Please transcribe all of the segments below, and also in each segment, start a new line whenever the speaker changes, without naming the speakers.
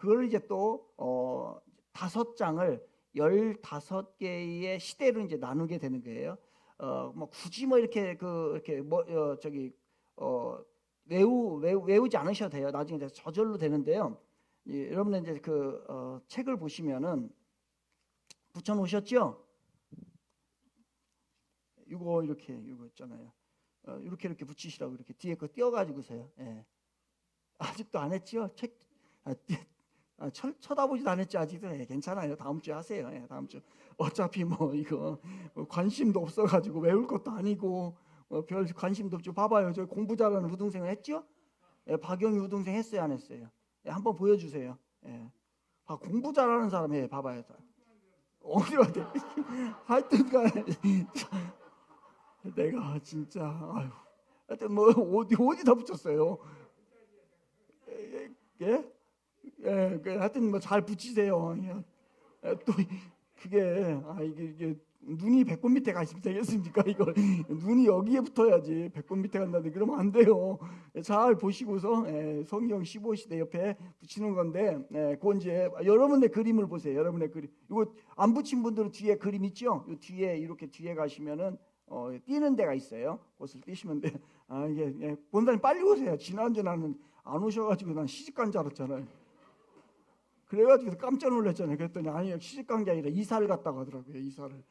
그걸 이제 또 5장을 15개의 시대로 이제 나누게 되는 거예요. 뭐 굳이 뭐 이렇게 외우지 않으셔도 돼요. 나중에 이제 저절로 되는데요. 여러분은 이제 책을 보시면은 붙여 놓으셨죠? 이거 있잖아요. 이렇게 붙이시라고 이렇게 뒤에 거 띄워가지고서요. 예. 아직도 안 했죠? 쳐다보지도 않았죠 아직도. 예, 괜찮아요. 다음 주에 하세요. 예, 다음 주. 어차피 뭐 이거 관심도 없어가지고 외울 것도 아니고 별 관심도 없죠. 봐봐요. 저 공부 잘하는 우등생을 했죠? 예, 박영희 우등생 했어요, 안 했어요? 예, 한번 보여주세요. 예. 공부 잘하는 사람 해. 봐봐요. 어디 하여튼간 내가 진짜 아유. 하여튼 뭐 어디다 붙였어요? 예? 예, 하여튼 뭐 잘 붙이세요. 또 그게 이게 눈이 배꼽 밑에 가 있으면 되겠습니까? 이걸 눈이 여기에 붙어야지. 배꼽 밑에 간다는데 그러면 안 돼요. 잘 보시고서 성경 15시대 옆에 붙이는 건데, 그건 이제 여러분의 그림을 보세요. 여러분의 그림. 이거 안 붙인 분들은 뒤에 그림 있죠? 이 뒤에 이렇게 뒤에 가시면은 띄는 데가 있어요. 그것을 띄시면 돼. 이게 본사님 빨리 오세요. 지난주 나는 안 오셔가지고 난 시집간 줄 알았잖아요. 그래가지고 깜짝 놀랐잖아요. 그랬더니 아니 시집간 게 아니라 이사를 갔다고 하더라고요. 이사를.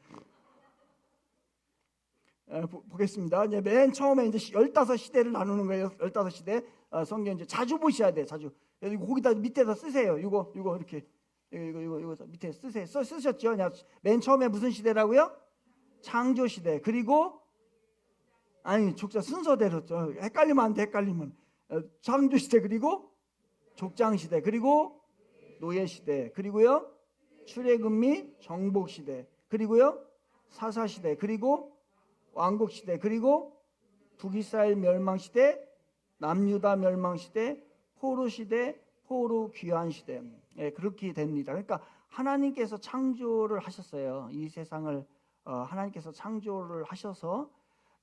보겠습니다. 이제 맨 처음에 이제 15시대를 나누는 거예요. 15시대. 성경 이제 자주 보셔야 돼. 자주. 거기다 밑에다 쓰세요. 이거 이렇게 이거 밑에 쓰세요. 쓰셨죠? 맨 처음에 무슨 시대라고요? 창조 시대. 그리고 아니 족자 순서대로 헷갈리면 안 돼. 헷갈리면 창조 시대 그리고 족장 시대 그리고 노예 시대 그리고요 출애굽 및 정복 시대 그리고요 사사 시대 그리고 왕국 시대 그리고 북이스라엘 멸망 시대 남유다 멸망 시대 포로 시대 포로 귀환 시대. 그렇게 됩니다. 그러니까 하나님께서 창조를 하셨어요. 이 세상을 하나님께서 창조를 하셔서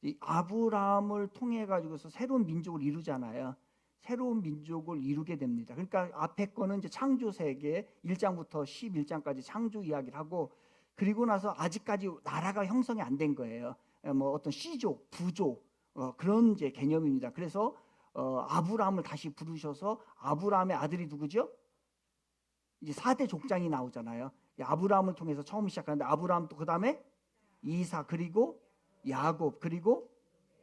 이 아브라함을 통해 가지고서 새로운 민족을 이루잖아요. 새로운 민족을 이루게 됩니다. 그러니까 앞에 거는 이제 창조 세계 1장부터 11장까지 창조 이야기를 하고, 그리고 나서 아직까지 나라가 형성이 안 된 거예요. 뭐 어떤 씨족, 부족 그런 이제 개념입니다. 그래서 아브라함을 다시 부르셔서 아브라함의 아들이 누구죠? 이제 4대 족장이 나오잖아요. 아브라함을 통해서 처음 시작하는데 아브라함 또 그 다음에 이삭 그리고 야곱 그리고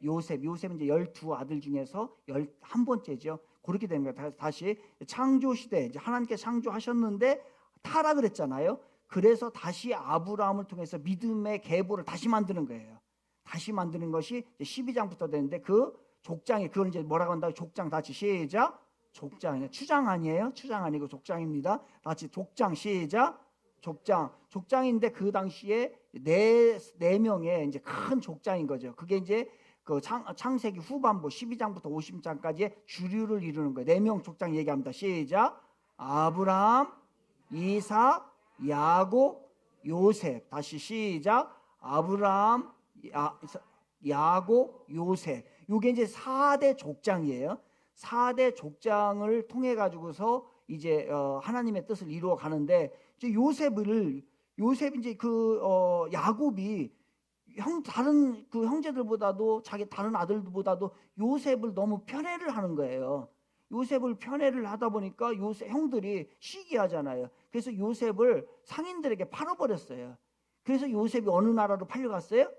요셉은 이제 12아들 중에서 11번째죠. 그렇게 됩니다. 다시 창조시대, 이제 하나님께 창조하셨는데 타락을 했잖아요. 그래서 다시 아브라함을 통해서 믿음의 계보를 다시 만드는 거예요. 다시 만드는 것이 12장부터 되는데 그 족장이, 그걸 이제 뭐라고 한다고? 족장. 다시 시작. 족장. 추장 아니에요? 추장 아니고 족장입니다. 다시 족장. 시작. 족장인데 그 당시에 네 명의 이제 큰 족장인 거죠. 그게 이제 그 창세기 후반부 12장부터 50장까지의 주류를 이루는 거예요. 4명 족장 얘기합니다. 시작. 아브라함, 이삭, 야곱, 요셉. 다시 시작. 아브라함, 야곱, 요셉. 이게 이제 4대 족장이에요. 4대 족장을 통해 가지고서 이제 하나님의 뜻을 이루어 가는데, 이제 요셉이 이제 야곱이 다른 그 형제들보다도 자기 다른 아들들보다도 요셉을 너무 편애를 하는 거예요. 요셉을 편애를 하다 보니까 요셉 형들이 시기하잖아요. 그래서 요셉을 상인들에게 팔아버렸어요. 그래서 요셉이 어느 나라로 팔려갔어요?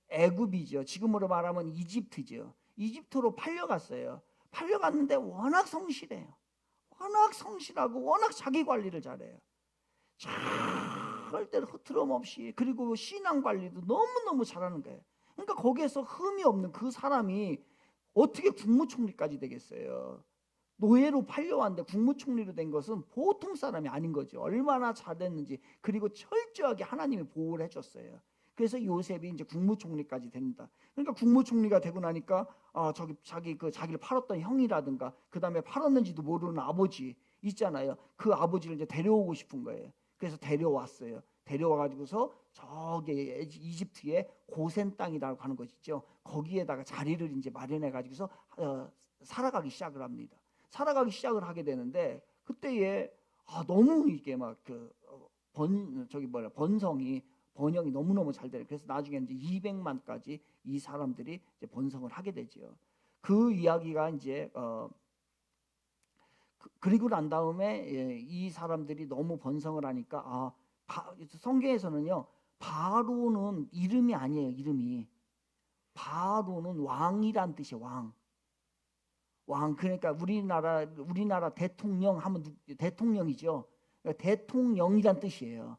애굽이죠. 지금으로 말하면 이집트죠. 이집트로 팔려갔어요. 팔려갔는데 워낙 성실해요. 워낙 성실하고 워낙 자기 관리를 잘해요. 절대로 흐트럼 없이, 그리고 신앙 관리도 너무너무 잘하는 거예요. 그러니까 거기에서 흠이 없는 그 사람이 어떻게 국무총리까지 되겠어요? 노예로 팔려왔는데 국무총리로 된 것은 보통 사람이 아닌 거죠. 얼마나 잘됐는지. 그리고 철저하게 하나님이 보호를 해줬어요. 그래서 요셉이 이제 국무총리까지 됩니다. 그러니까 국무총리가 되고 나니까 자기를 팔았던 형이라든가 그 다음에 팔았는지도 모르는 아버지 있잖아요. 그 아버지를 이제 데려오고 싶은 거예요. 그래서 데려왔어요. 데려와가지고서 저기 이집트의 고센 땅이라고 하는 것이죠. 거기에다가 자리를 이제 마련해가지고서 살아가기 시작을 합니다. 살아가기 시작을 하게 되는데, 그때에 너무 이게 막 번영이 너무너무 잘 돼요. 그래서 나중에 이제 200만까지 이 사람들이 이제 번성을 하게 되죠. 그 이야기가 이제 그리고 난 다음에 이 사람들이 너무 번성을 하니까 성경에서는요, 바로는 이름이 아니에요. 이름이 바로는 왕이란 뜻이에요. 왕. 그러니까 우리나라 대통령 하면 대통령이죠. 그러니까 대통령이란 뜻이에요.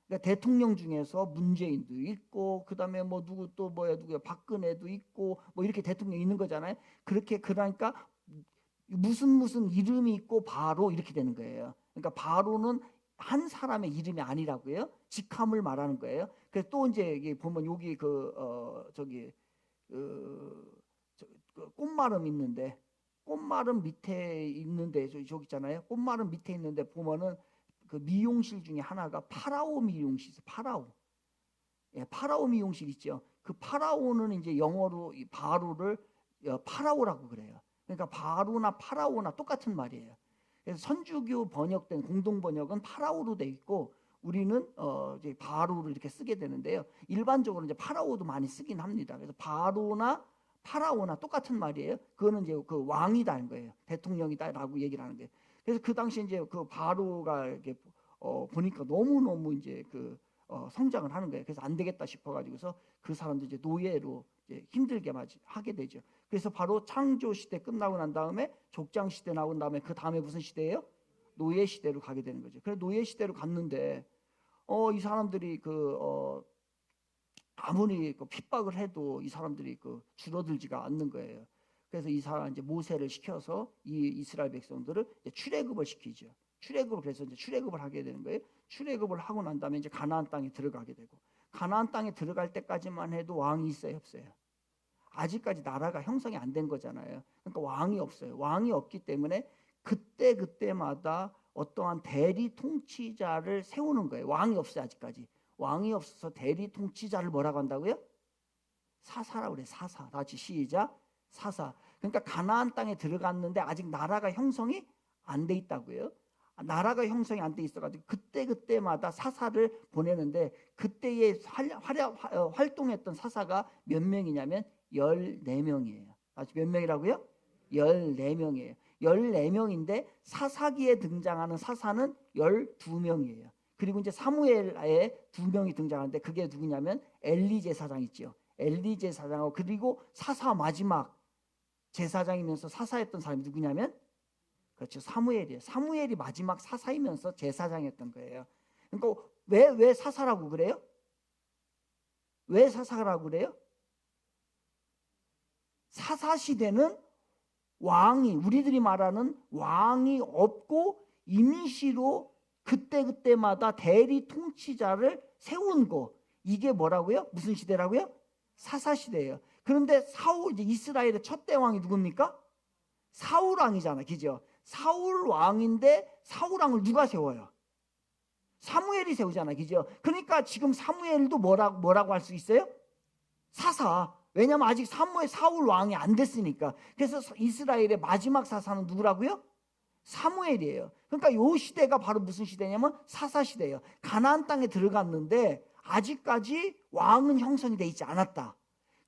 그러니까 대통령 중에서 문재인도 있고, 그다음에 뭐 누구야 박근혜도 있고, 뭐 이렇게 대통령 있는 거잖아요. 그러니까 무슨 이름이 있고 바로 이렇게 되는 거예요. 그러니까 바로는 한 사람의 이름이 아니라고요. 직함을 말하는 거예요. 그래서 또 이제 보면 여기 꽃마름 있는데, 꽃마름 밑에 있는데 저기 있잖아요. 꽃마름 밑에 있는데 보면은 그 미용실 중에 하나가 파라오 미용실 있어요. 파라오 미용실 있죠. 그 파라오는 이제 영어로 이 바로를 파라오라고 그래요. 그러니까 바로나 파라오나 똑같은 말이에요. 그래서 선주교 번역된 공동 번역은 파라오로 돼 있고, 우리는 이제 바로를 이렇게 쓰게 되는데요. 일반적으로 이제 파라오도 많이 쓰긴 합니다. 그래서 바로나 파라오나 똑같은 말이에요. 그거는 이제 그 왕이다는 거예요. 대통령이다라고 얘기를 하는 거예요. 그래서 그 당시 이제 그 바로가 이렇게 보니까 너무 이제 성장을 하는 거예요. 그래서 안 되겠다 싶어가지고서 그 사람들 이제 노예로 이제 힘들게 하게 되죠. 그래서 바로 창조 시대 끝나고 난 다음에 족장 시대 나온 다음에 그 다음에 무슨 시대예요? 노예 시대로 가게 되는 거죠. 그래서 노예 시대로 갔는데 이 사람들이 아무리 핍박을 해도 이 사람들이 줄어들지가 않는 거예요. 그래서 이 사람 이제 모세를 시켜서 이 이스라엘 백성들을 출애굽을 시키죠. 그래서 이제 출애굽을 하게 되는 거예요. 출애굽을 하고 난 다음에 이제 가나안 땅에 들어가게 되고, 가나안 땅에 들어갈 때까지만 해도 왕이 있어요, 없어요? 아직까지 나라가 형성이 안 된 거잖아요. 그러니까 왕이 없어요. 왕이 없기 때문에 그때마다 어떠한 대리 통치자를 세우는 거예요. 왕이 없어요, 아직까지. 왕이 없어서 대리 통치자를 뭐라고 한다고요? 사사라고 그래. 사사. 다 같이 시작. 사사. 그러니까 가나안 땅에 들어갔는데 아직 나라가 형성이 안 돼 있다고요. 나라가 형성이 안 돼 있어가지고 그때마다 사사를 보내는데, 그때에 활동했던 사사가 몇 명이냐면 14명이에요. 아직 몇 명이라고요? 14명이에요. 14명인데 사사기에 등장하는 사사는 12명이에요. 그리고 이제 사무엘에 2명이 등장하는데 그게 누구냐면 엘리 제사장 있죠. 엘리 제사장하고, 그리고 사사 마지막 제사장이면서 사사했던 사람이 누구냐면, 그렇죠, 사무엘이에요. 사무엘이 마지막 사사이면서 제사장이었던 거예요. 그러니까 왜 사사라고 그래요? 왜 사사라고 그래요? 사사 시대는 우리들이 말하는 왕이 없고 임시로 그때마다 대리 통치자를 세운 거, 이게 뭐라고요? 무슨 시대라고요? 사사 시대예요. 그런데 이제 이스라엘의 첫 대왕이 누굽니까? 사울 왕이잖아, 그죠? 사울 왕인데 사울 왕을 누가 세워요? 사무엘이 세우잖아, 그죠? 그러니까 지금 사무엘도 뭐라고 할 수 있어요? 사사. 왜냐면 아직 사울 왕이 안 됐으니까. 그래서 이스라엘의 마지막 사사는 누구라고요? 사무엘이에요. 그러니까 요 시대가 바로 무슨 시대냐면 사사 시대예요. 가나안 땅에 들어갔는데 아직까지 왕은 형성이 돼 있지 않았다.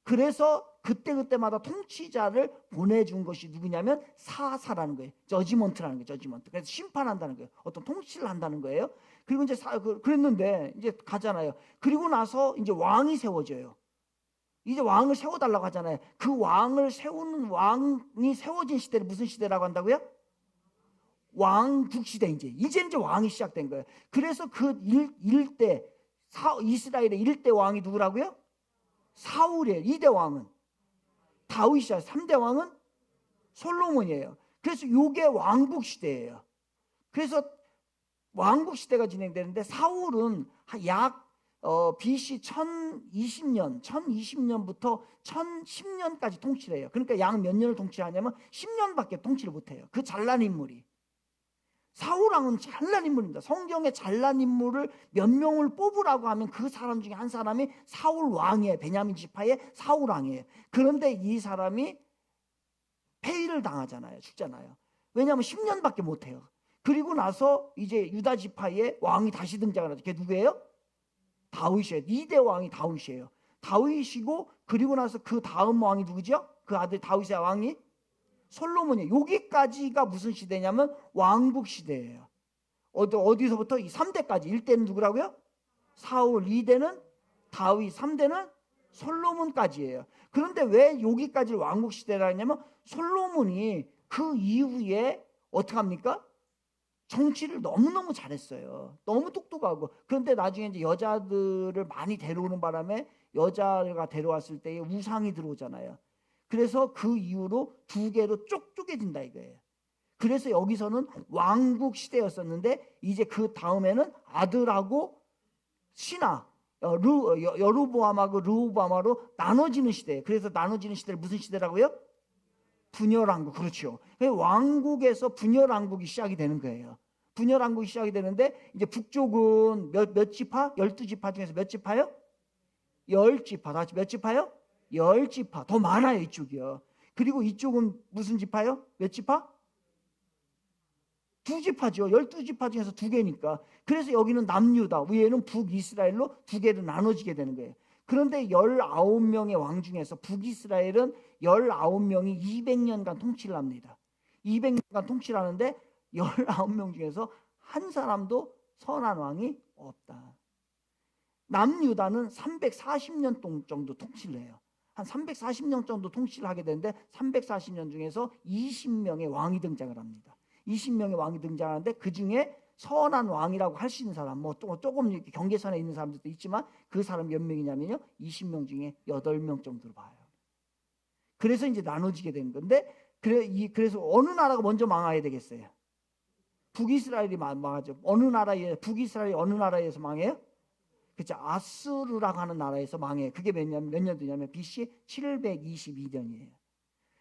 그래서 그때마다 통치자를 보내준 것이 누구냐면 사사라는 거예요. 저지먼트라는 거예요. 저지먼트. 그래서 심판한다는 거예요. 어떤 통치를 한다는 거예요. 그리고 이제 그랬는데 이제 가잖아요. 그리고 나서 이제 왕이 세워져요. 이제 왕을 세워달라고 하잖아요. 그 왕을 세우는 왕이 세워진 시대를 무슨 시대라고 한다고요? 왕국 시대. 이제 왕이 시작된 거예요. 그래서 그 일대 이스라엘의 일대 왕이 누구라고요? 사울이에요. 2대 왕은 다윗이야. 3대 왕은 솔로몬이에요. 그래서 이게 왕국 시대예요. 그래서 왕국 시대가 진행되는데 사울은 약 BC 1020년부터 1010년까지 통치를 해요. 그러니까 약 몇 년을 통치하냐면 10년밖에 통치를 못해요. 그 잘난 인물이. 사울왕은 잘난 인물입니다. 성경에 잘난 인물을 몇 명을 뽑으라고 하면 그 사람 중에 한 사람이 사울왕이에요. 베냐민 지파의 사울왕이에요. 그런데 이 사람이 폐위를 당하잖아요. 죽잖아요. 왜냐하면 10년밖에 못해요. 그리고 나서 이제 유다 지파의 왕이 다시 등장을 하죠. 그게 누구예요? 다윗이에요. 2대 왕이 다윗이에요. 다윗이고 그리고 나서 그 다음 왕이 누구죠? 그 아들 다윗의 왕이 솔로몬이에요. 여기까지가 무슨 시대냐면 왕국 시대예요. 어디서부터? 이 3대까지. 1대는 누구라고요? 사울, 2대는 다윗, 3대는 솔로몬까지예요. 그런데 왜 여기까지 왕국 시대라 했냐면 솔로몬이 그 이후에 어떻게 합니까? 정치를 너무너무 잘했어요. 너무 똑똑하고. 그런데 나중에 이제 여자들을 많이 데려오는 바람에 여자가 데려왔을 때에 우상이 들어오잖아요. 그래서 그 이후로 두 개로 쪼개진다 이거예요. 그래서 여기서는 왕국 시대였었는데 이제 그 다음에는 아들하고 신하 여로보암하고 르호보암으로 나눠지는 시대예요. 그래서 나눠지는 시대를 무슨 시대라고요? 분열왕국. 그렇죠. 왕국에서 분열왕국이 시작이 되는 거예요. 분열왕국이 시작이 되는데 이제 북쪽은 몇 지파? 12지파 중에서 몇 지파요? 10지파. 다시 몇 지파요? 10지파. 더 많아요 이쪽이요. 그리고 이쪽은 무슨 지파요? 몇 지파? 2지파죠. 12지파 중에서 2개니까. 그래서 여기는 남유다, 위에는 북이스라엘로 2개로 나눠지게 되는 거예요. 그런데 19명의 왕 중에서 북이스라엘은 19명이 200년간 통치를 합니다. 200년간 통치를 하는데 19명 중에서 한 사람도 선한 왕이 없다. 남유다는 340년 정도 통치를 해요. 한 340년 정도 통치를 하게 되는데 340년 중에서 20명의 왕이 등장을 합니다. 20명의 왕이 등장하는데 그 중에 선한 왕이라고 할 수 있는 사람, 뭐 조금 경계선에 있는 사람들도 있지만 그 사람 몇 명이냐면요, 20명 중에 8명 정도로 봐요. 그래서 이제 나눠지게 된 건데, 그래서 어느 나라가 먼저 망해야 되겠어요? 북이스라엘이 망하죠. 북이스라엘이 어느 나라에서 망해요? 그렇죠. 아수르라고 하는 나라에서 망해요. 그게 몇 년 되냐면 BC 722년이에요.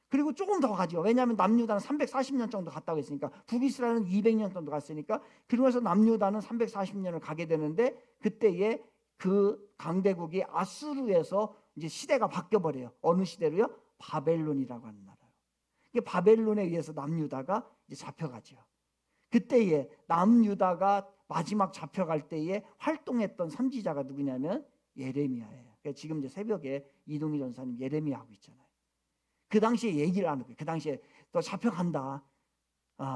그리고 조금 더 가죠. 왜냐하면 남유다는 340년 정도 갔다고 했으니까, 북이스라엘은 200년 정도 갔으니까, 그러면서 남유다는 340년을 가게 되는데, 그때에 그 강대국이 아수르에서 이제 시대가 바뀌어 버려요. 어느 시대로요? 바벨론이라고 하는 나라요. 이게 바벨론에 의해서 남유다가 이제 잡혀가죠. 그때에 남유다가 마지막 잡혀갈 때에 활동했던 선지자가 누구냐면 예레미야예요. 그러니까 지금 이제 새벽에 이동희 전사님 예레미야 하고 있잖아요. 그 당시에 얘기를 하는 거예요. 그 당시에 또 잡혀간다.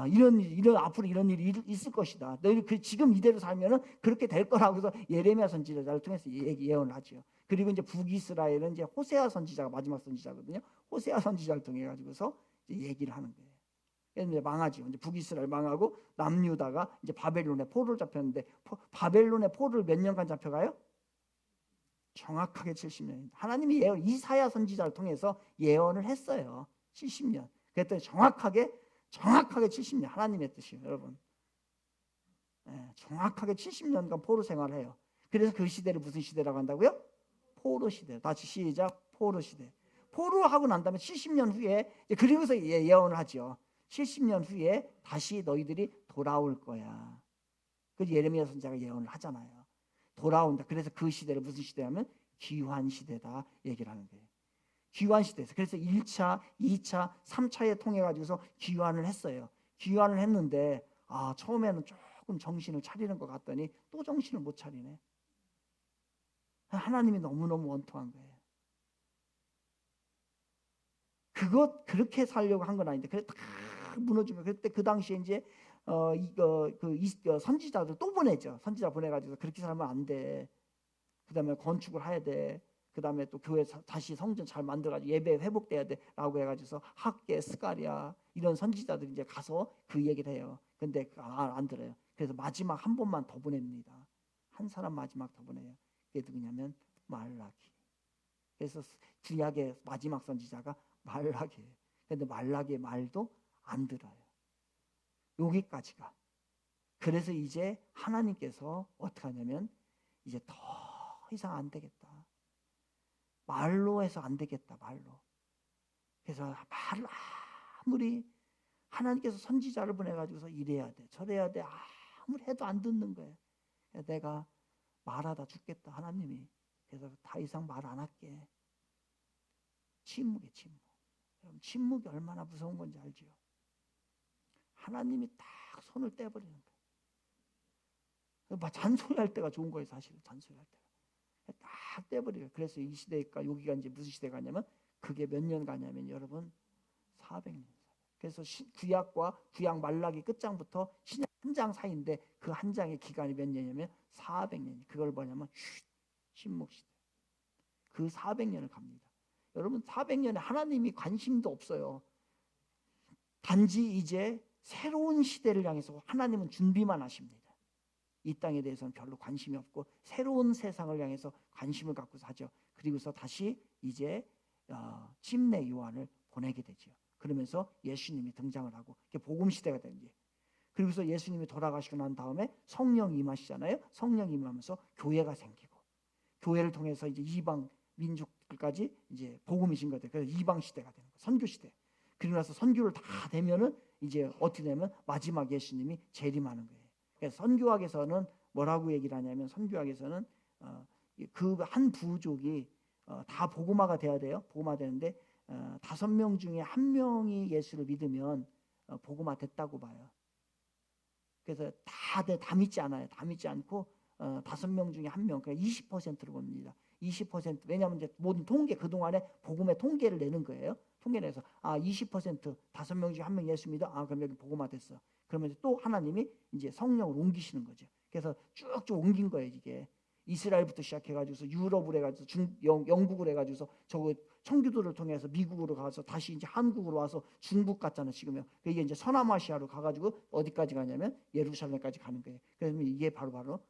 이런 앞으로 이런 일이 있을 것이다. 너희 지금 이대로 살면은 그렇게 될 거라고 해서 예레미야 선지자를 통해서 예언을 하죠. 그리고 이제 북이스라엘은 이제 호세아 선지자가 마지막 선지자거든요. 호세아 선지자를 통해 가지고서 얘기를 하는 거예요. 이제 망하죠. 이제 북이스라엘 망하고 남유다가 이제 바벨론에 포로를 잡혔는데, 바벨론에 포로를 몇 년간 잡혀가요? 정확하게 70년입니다. 하나님이 이사야 선지자를 통해서 예언을 했어요. 70년. 그랬더니 정확하게 70년. 하나님의 뜻이에요, 여러분. 정확하게 70년간 포로 생활을 해요. 그래서 그 시대를 무슨 시대라고 한다고요? 포로 시대. 다시 시작. 포로 시대. 포로하고 난 다음에 70년 후에, 그리고서 예언을 하죠. 70년 후에 다시 너희들이 돌아올 거야. 그 예레미야 선지자가 예언을 하잖아요. 돌아온다. 그래서 그 시대를 무슨 시대냐면 기환 시대다 얘기를 하는 거예요. 기환 시대에서. 그래서 1차, 2차, 3차에 통해 가지고서 기환을 했어요. 기환을 했는데 처음에는 조금 정신을 차리는 것 같더니 또 정신을 못 차리네. 하나님이 너무너무 원통한 거예요. 그렇게 살려고 한 건 아닌데, 그래 다 무너지면, 그때 그 당시에 이제 선지자들 또 보내죠. 선지자 보내가지고 그렇게 살면 안 돼. 그 다음에 건축을 해야 돼. 그 다음에 또 교회 다시 성전 잘 만들어가지고 예배 회복돼야 돼라고 해가지고서 학계, 스가랴 이런 선지자들이 이제 가서 그 얘기를 해요. 근데 안 들어요. 그래서 마지막 한 번만 더 보냅니다. 한 사람 마지막 더 보내요. 그게 누구냐면 말라기. 그래서 구약의 마지막 선지자가 말라기예요. 근데 말라기의 말도 안 들어요. 여기까지가. 그래서 이제 하나님께서 어떻게 하냐면 이제 더 이상 안 되겠다. 말로 해서 안 되겠다. 말로. 그래서 아무리 하나님께서 선지자를 보내가지고서 이래야 돼, 저래야 돼, 아무리 해도 안 듣는 거예요. 내가 말하다 죽겠다, 하나님이. 그래서 더 이상 말 안 할게. 침묵이에요, 침묵. 여러분, 침묵이 얼마나 무서운 건지 알죠? 하나님이 딱 손을 떼버리는 거예요. 막 잔소리할 때가 좋은 거예요. 사실 잔소리할 때가 딱 떼버려요. 그래서 이 시대가 여기가 이제 무슨 시대가 냐면 그게 몇 년 가냐면 여러분 400년. 그래서 구약과 구약 말라기 끝장부터 신약 한 장 사이인데 그 한 장의 기간이 몇 년이냐면 400년. 그걸 뭐냐면 신목시대. 그 400년을 갑니다. 여러분 400년에 하나님이 관심도 없어요. 단지 이제 새로운 시대를 향해서 하나님은 준비만 하십니다. 이 땅에 대해서는 별로 관심이 없고 새로운 세상을 향해서 관심을 갖고 사죠. 그리고서 다시 이제 침례 요한을 보내게 되죠. 그러면서 예수님이 등장을 하고 복음 시대가 된 거예요. 그리고서 예수님이 돌아가시고 난 다음에 성령이 임하시잖아요. 성령이 임하면서 교회가 생기고 교회를 통해서 이제 이방 민족들까지 이제 복음이 증거돼요. 그래서 이방 시대가 되는 거예요. 선교 시대. 그리고 나서 선교를 다 되면은 이제 어떻게 되면 마지막 예수님이 재림하는 거예요. 그래서 선교학에서는 뭐라고 얘기를 하냐면 선교학에서는 그 한 부족이 다 복음화가 돼야 돼요. 복음화 되는데 5명 중에 1명이 예수를 믿으면 복음화 됐다고 봐요. 그래서 다 믿지 않아요. 다 믿지 않고 5명 중에 1명, 그러니까 20%로 봅니다. 20%. 왜냐하면 이제 모든 통계 그동안에 복음의 통계를 내는 거예요. 통계 내서 20% 5명 중에 1명 예수 믿어. 그럼 여기 복음화 됐어. 그러면 또 하나님이 이제 성령을 옮기시는 거죠. 그래서 쭉쭉 옮긴 거예요. 이게 이스라엘부터 시작해가지고서 유럽을 해가지고 영국을 해가지고서 저거 청교도를 통해서 미국으로 가서 다시 이제 한국으로 와서 중국 갔잖아요. 지금요. 이게 이제 서남아시아로 가가지고 어디까지 가냐면 예루살렘까지 가는 거예요. 그래서 이게 바로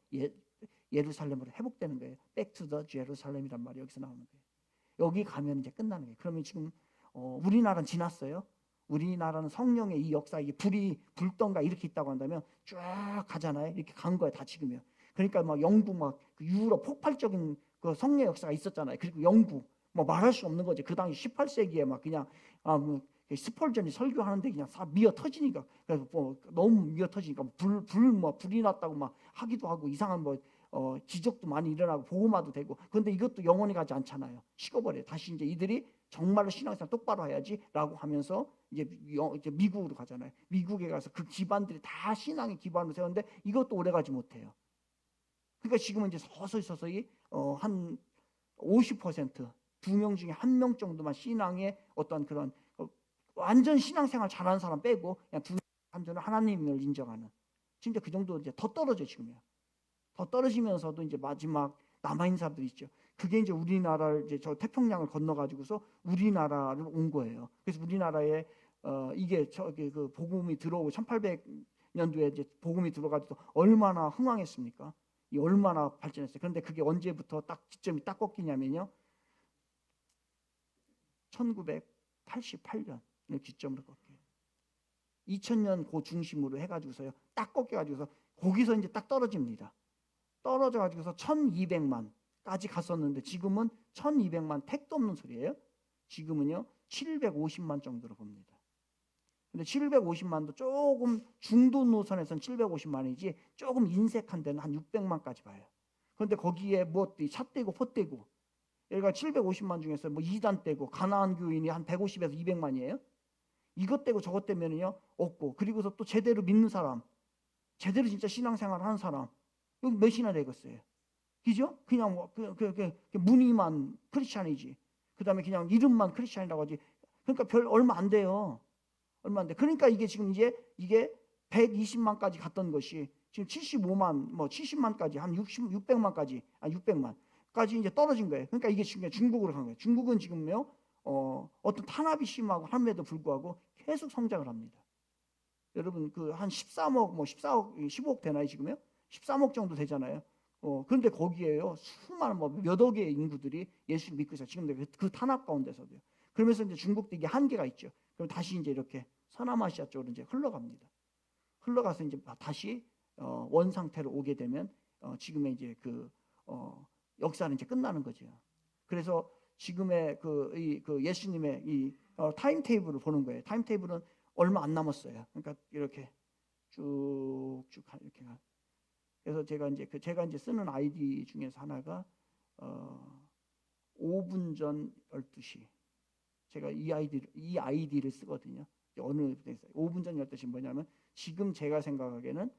예루살렘으로 회복되는 거예요. Back to the Jerusalem이란 말이 여기서 나오는 거예요. 여기 가면 이제 끝나는 거예요. 그러면 지금 우리나라는 지났어요. 우리나라는 성령의 이 역사, 이게 불던가 이렇게 있다고 한다면 쭉 가잖아요. 이렇게 간 거예요. 다 지금요. 그러니까 막 영국, 막 유럽 폭발적인 그 성령 역사가 있었잖아요. 그리고 영국, 뭐 말할 수 없는 거지. 그 당시 18세기에 막 그냥 뭐 스펄전이 설교하는데 그냥 미어 터지니까, 그래서 뭐 너무 미어 터지니까 불이 났다고 막 하기도 하고 이상한 기적도 많이 일어나고 복음화도 되고. 그런데 이것도 영원히 가지 않잖아요. 식어버려요. 다시 이제 이들이 정말로 신앙생활 똑바로 해야지라고 하면서 이제 미국으로 가잖아요. 미국에 가서 그 기반들이 다 신앙의 기반으로 세웠는데 이것도 오래가지 못해요. 그러니까 지금은 이제 서서히 한 50%, 2명 중에 1명 정도만 신앙의 어떤 그런 완전 신앙생활 잘하는 사람 빼고 그냥 2명, 3명은 하나님을 인정하는, 진짜 그 정도 이제 더 떨어져 지금요. 더 떨어지면서도 이제 마지막 남아있는 사람들이 있죠. 그게 이제 우리나라를 이제 저 태평양을 건너가지고서 우리나라를 온 거예요. 그래서 우리나라에 이게 저기 그 복음이 들어오고 1800년도에 이제 복음이 들어가지고 얼마나 흥왕했습니까? 이 얼마나 발전했어요. 그런데 그게 언제부터 딱 지점이 딱 꺾이냐면요. 1988년을 기점으로 꺾여요. 2000년 그 중심으로 해가지고서요. 딱 꺾여가지고서 거기서 이제 딱 떨어집니다. 떨어져가지고서 1200만까지 갔었는데 지금은 1200만 택도 없는 소리예요. 지금은요 750만 정도로 봅니다. 근데 750만도 조금 중도 노선에서는 750만이지 조금 인색한 데는 한 600만까지 봐요. 그런데 거기에 뭐 샷대고 포대고, 얘가 750만 중에서 뭐 2단 떼고 가나안 교인이 한 150에서 200만이에요. 이것 떼고 저것 떼면은요 없고, 그리고서 또 제대로 믿는 사람, 제대로 진짜 신앙생활 하는 사람 여기 몇이나 되겠어요. 그죠? 그냥 뭐 무늬만 크리스찬이지. 그다음에 그냥 이름만 크리스찬이라고 하지. 그러니까 별 얼마 안 돼요. 얼마 안 돼. 그러니까 이게 지금 이게 120만까지 갔던 것이 지금 75만, 뭐 70만까지 한 600만까지 600만까지 이제 떨어진 거예요. 그러니까 이게 지금 중국으로 간 거예요. 중국은 지금요 어떤 탄압이 심하고 함에도 불구하고 계속 성장을 합니다. 여러분 그 한 13억 뭐 14억 15억 되나요 지금요? 13억 정도 되잖아요. 그런데 거기에요 수많은 뭐 몇 억의 인구들이 예수를 믿고 있어요. 지금 그 탄압 가운데서도요. 그러면서 이제 중국도 이게 한계가 있죠. 그럼 다시 이제 이렇게 서남아시아 쪽으로 이제 흘러갑니다. 흘러가서 이제 다시 원 상태로 오게 되면 지금의 이제 그 역사는 이제 끝나는 거죠. 그래서 지금의 그 예수님의 이 타임 테이블을 보는 거예요. 타임 테이블은 얼마 안 남았어요. 그러니까 이렇게 쭉쭉 이렇게 가. 그래서 제가 이제 쓰는 아이디 중에서 하나가 5분 전 12시. 제가 이 아이디를 쓰거든요. 어느 5분 전 12시 뭐냐면 지금 제가 생각하기에는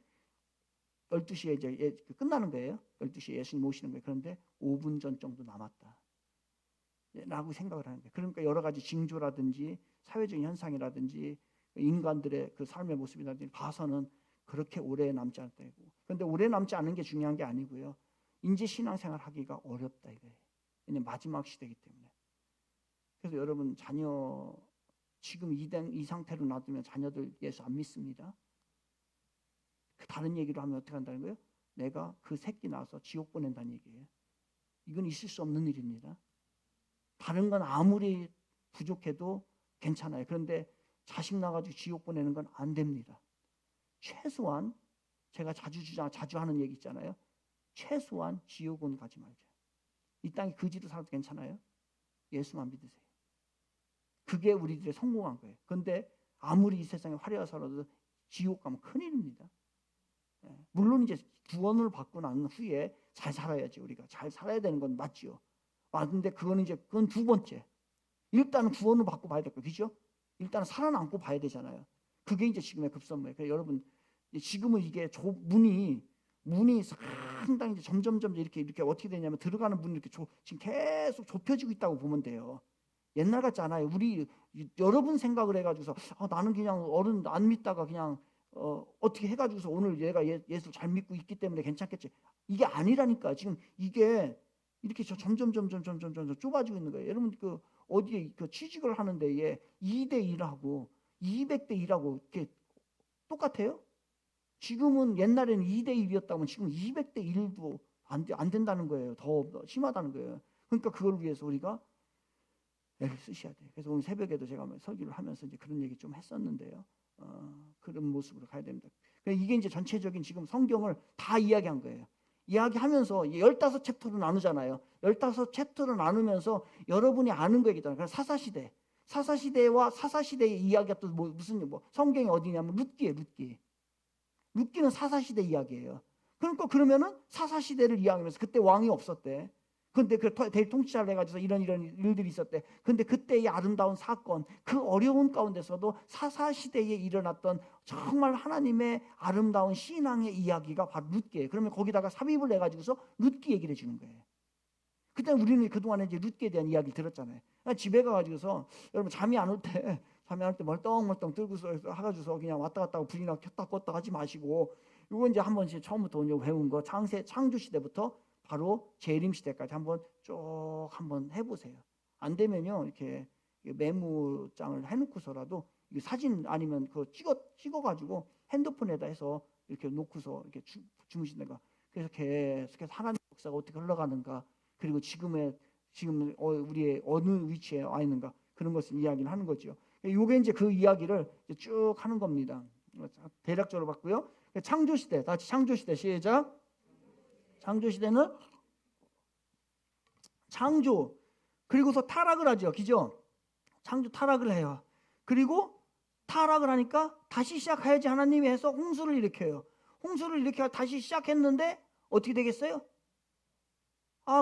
12시에 이제 끝나는 거예요. 12시에 예수님 오시는 거예요. 그런데 5분 전 정도 남았다 라고 생각을 하는 거예요. 그러니까 여러 가지 징조라든지 사회적인 현상이라든지 인간들의 그 삶의 모습이라든지 봐서는 그렇게 오래 남지 않다고. 그런데 오래 남지 않은 게 중요한 게 아니고요. 이제 신앙생활 하기가 어렵다 이거예요. 왜냐면 마지막 시대이기 때문에. 그래서 여러분 자녀 지금 이 상태로 놔두면 자녀들 예수 안 믿습니다. 다른 얘기로 하면 어떻게 한다는 거예요? 내가 그 새끼 낳아서 지옥 보낸다는 얘기예요. 이건 있을 수 없는 일입니다. 다른 건 아무리 부족해도 괜찮아요. 그런데 자식 낳아가지고 지옥 보내는 건 안 됩니다. 최소한 제가 자주 하는 얘기 있잖아요. 최소한 지옥은 가지 말자. 이 땅에 거지로 살아도 괜찮아요. 예수만 믿으세요. 그게 우리들의 성공한 거예요. 그런데 아무리 이 세상에 화려하게 살아도 지옥 가면 큰일입니다. 물론 이제 구원을 받고 난 후에 잘 살아야지. 우리가 잘 살아야 되는 건 맞지요. 근데 그건 두 번째. 일단은 구원을 받고 봐야 될 거예요. 그죠? 일단은 살아남고 봐야 되잖아요. 그게 이제 지금의 급선무예요. 그래서 여러분 지금은 이게 문이 상당히 이제 점점 이렇게 어떻게 되냐면 들어가는 문이 이렇게 지금 계속 좁혀지고 있다고 보면 돼요. 옛날 같지 않아요. 여러분 생각을 해가지고서 나는 그냥 어른 안 믿다가 그냥 어떻게 해가지고서 오늘 얘가 예수 잘 믿고 있기 때문에 괜찮겠지. 이게 아니라니까. 지금 이게 이렇게 점점 좁아지고 있는 거예요. 여러분 어디에 취직을 하는데 2대 1하고 200대 1하고 이렇게 똑같아요? 지금은 옛날에는 2대 1이었다면 지금 200대 1도 안 된다는 거예요. 더 심하다는 거예요. 그러니까 그걸 위해서 우리가 애를 쓰셔야 돼요. 그래서 오늘 새벽에도 제가 설교를 하면서 이제 그런 얘기 좀 했었는데요. 그런 모습으로 가야 됩니다. 이게 이제 전체적인 지금 성경을 다 이야기한 거예요. 이야기하면서 15챕터로 나누잖아요. 15챕터로 나누면서 여러분이 아는 거 얘기잖아요. 그래서 사사시대와 사사시대의 이야기가 또 무슨 성경이 어디냐면 룻기는 사사시대 이야기예요. 그러니까 그러면은 사사시대를 이야기하면서 그때 왕이 없었대. 근데 그 대통치자를 해가지고 이런 일들이 있었대. 근데 그때의 아름다운 사건, 그 어려운 가운데서도 사사시대에 일어났던 정말 하나님의 아름다운 신앙의 이야기가 바로 룻기예요. 그러면 거기다가 삽입을 해가지고서 룻기 얘기를 해주는 거예요. 그때 우리는 그동안에 이제 룻기에 대한 이야기를 들었잖아요. 집에 가가지고서 여러분 잠이 안 올 때 멀쩡멀쩡 들고서 해가지고서 그냥 왔다 갔다 하고 불이나 켰다 껐다 하지 마시고 이거 이제 한번 처음부터 배운 거 창조 시대부터 바로 재림 시대까지 한번 해보세요. 안 되면요 이렇게 메모장을 해놓고서라도 사진 아니면 찍어가지고 핸드폰에다 해서 이렇게 놓고서 이렇게 주무신다가 그래서 계속해서 하나님 역사가 어떻게 흘러가는가 그리고 지금 우리의 어느 위치에 와 있는가 그런 것을 이야기를 하는 거죠. 요게 이제 그 이야기를 쭉 하는 겁니다. 대략적으로 봤고요. 창조시대, 다시 창조시대 시작. 창조시대는 창조 그리고서 타락을 하죠. 그죠? 창조 타락을 해요. 그리고 타락을 하니까 다시 시작해야지 하나님이 해서 홍수를 일으켜요. 홍수를 일으켜 다시 시작했는데 어떻게 되겠어요?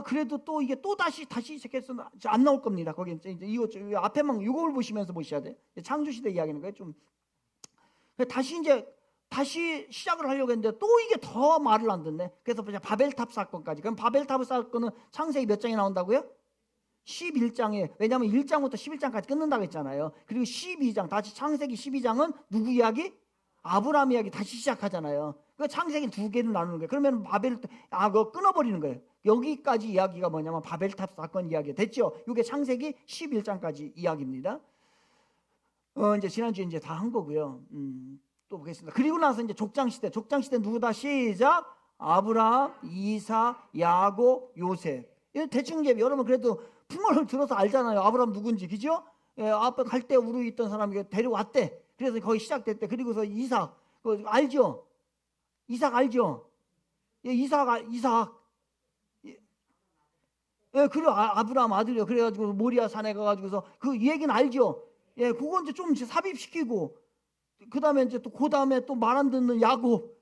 그래도 또 이게 또 다시 시작해서 안 나올 겁니다. 거기 이제 이거 앞에만 이걸 보시면서 보셔야 돼. 창조시대 이야기는 거예요. 좀 다시 시작을 하려고 했는데 또 이게 더 말을 안 듣네. 그래서 바벨탑 사건까지. 그럼 바벨탑 사건은 창세기 몇 장에 나온다고요? 11장에. 왜냐하면 1장부터 11장까지 끊는다고 했잖아요. 그리고 12장 다시 창세기 12장은 누구 이야기? 아브라함 이야기 다시 시작하잖아요. 그 창세기 두 개를 나누는 거예요. 그러면 그거 끊어버리는 거예요. 여기까지 이야기가 뭐냐면 바벨탑 사건 이야기 됐죠. 이게 창세기 11장까지 이야기입니다. 이제 지난주에 이제 다 한 거고요. 또 보겠습니다. 그리고 나서 이제 족장시대 누구다? 시작. 아브라함, 이삭, 야곱, 요셉. 대충 이제 여러분 그래도 풍어를 들어서 알잖아요. 아브라함 누군지, 그죠? 앞에 갈대 우르 있던 사람이 데려왔대. 그래서 거기 시작됐대. 그리고서 이삭, 알죠? 이삭 알죠? 이삭. 그리고 아브라함 아들이요. 그래가지고 모리아 산에 가가지고서 그 얘기는 알죠? 그건 이제 좀 삽입시키고. 그 다음에 이제 그 다음에 또 말 안 듣는 야곱,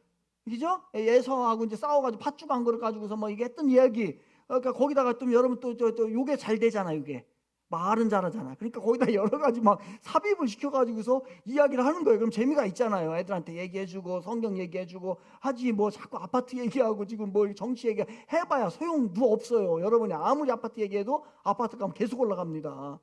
그죠? 에서하고 이제 싸워가지고 팥죽 한 그릇 가지고서 이게 했던 이야기. 그러니까 거기다가 또 여러분 또 요게 잘 되잖아요. 이게 말은 잘하잖아. 그러니까 거기다 여러 가지 막 삽입을 시켜가지고서 이야기를 하는 거예요. 그럼 재미가 있잖아요. 애들한테 얘기해주고 성경 얘기해주고 하지 뭐 자꾸 아파트 얘기하고 지금 뭐 정치 얘기 해봐야 소용 누 없어요. 여러분이 아무리 아파트 얘기해도 아파트 가면 계속 올라갑니다.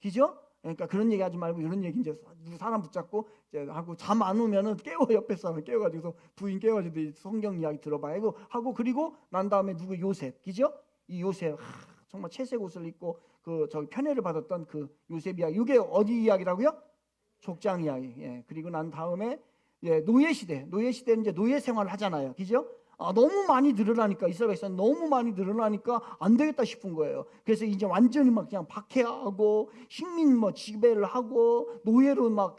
그죠? 그러니까 그런 얘기 하지 말고 이런 얘기 이제 사람 붙잡고 이제 하고 잠 안 오면은 깨워 옆에 사람 깨워가지고서 부인 깨워가지고 성경 이야기 들어봐야 하고 그리고 난 다음에 누구 요셉, 그죠? 이 요셉 정말 채색 옷을 입고 그 저기 편애를 받았던 그 요셉 이야기. 이게 어디 이야기라고요? 족장 이야기. 예. 그리고 난 다음에 노예 시대는 이제 노예 생활을 하잖아요, 그죠? 너무 많이 늘어나니까 이스라엘 백성 너무 많이 늘어나니까 안 되겠다 싶은 거예요. 그래서 이제 완전히 막 그냥 박해하고 식민 뭐 지배를 하고 노예로 막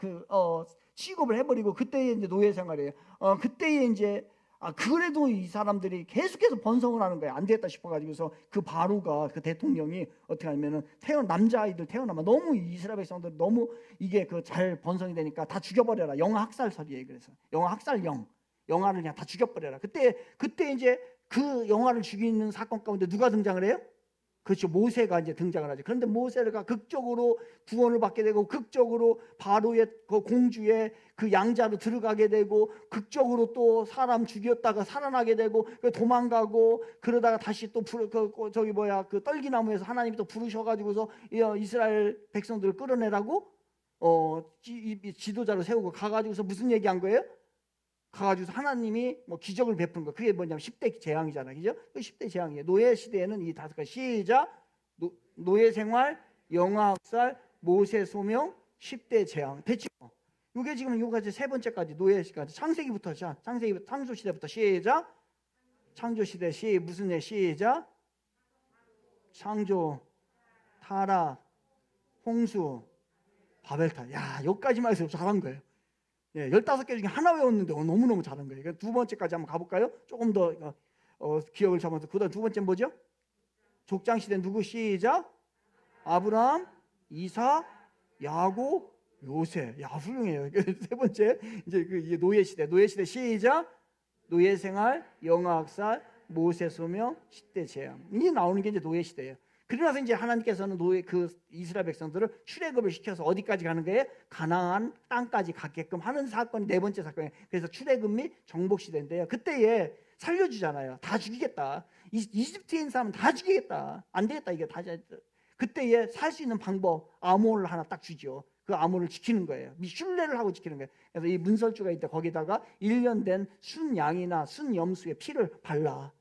취급을 해버리고 그때에 이제 노예 생활이에요. 그때에 이제 그래도 이 사람들이 계속해서 번성을 하는 거예요. 안 되겠다 싶어가지고서 그 바로가 그 대통령이 어떻게 하냐면은 남자아이들 태어나면 너무 이스라엘 백성들 너무 이게 그 잘 번성이 되니까 다 죽여버려라. 영아 학살설이에요. 그래서 영아 학살령. 영아를 그냥 다 죽여버려라. 그때 이제 그 영아를 죽이는 사건 가운데 누가 등장을 해요? 그렇죠. 모세가 이제 등장을 하죠. 그런데 모세가 극적으로 구원을 받게 되고 극적으로 바로의 그 공주의 그 양자로 들어가게 되고 극적으로 또 사람 죽였다가 살아나게 되고 도망가고 그러다가 다시 또 그 떨기나무에서 하나님이 또 부르셔가지고서 이스라엘 백성들을 끌어내라고 지도자로 세우고 가가지고서 무슨 얘기한 거예요? 가가지고 하나님이 뭐 기적을 베푼 거. 그게 뭐냐면 10대 재앙이잖아요. 그죠? 그 10대 재앙이에요. 노예 시대에는 이 5가지. 시작. 노예 생활, 영아 학살, 모세 소명, 10대 재앙. 됐죠? 이게 지금 요까지 세 번째까지 노예 시까지 창세기부터 시작. 창조 시대부터 시작. 창조 시대 무슨 애 시작. 창조, 타락, 홍수, 바벨탑. 야, 여기까지만 해서 잘한 거예요. 15개 중에 하나 외웠는데 너무너무 잘한 거예요. 두 번째까지 한번 가볼까요? 조금 더 기억을 잡아서. 그 다음 두 번째는 뭐죠? 족장시대 누구 시작? 아브라함, 이삭, 야곱, 요셉. 야, 훌륭해요. 세 번째 이제 그 노예시대 시작. 노예생활, 영아학살, 모세 소명, 10대 재앙. 이게 나오는 게 이제 노예시대예요. 그러고 나서 이제 하나님께서는 이스라엘 백성들을 출애굽을 시켜서 어디까지 가는 거예요? 가나안 땅까지 가게끔 하는 사건이 네 번째 사건이에요. 그래서 출애굽 및 정복 시대인데요. 그때에 살려주잖아요. 다 죽이겠다. 이집트에 있는 사람은 다 죽이겠다. 안 되겠다. 이게 다. 그때에 살 수 있는 방법 암호를 하나 딱 주죠. 그 암호를 지키는 거예요. 순례를 하고 지키는 거예요. 그래서 이 문설주가 있다. 거기다가 1년 된 순양이나 순염수의 피를 발라.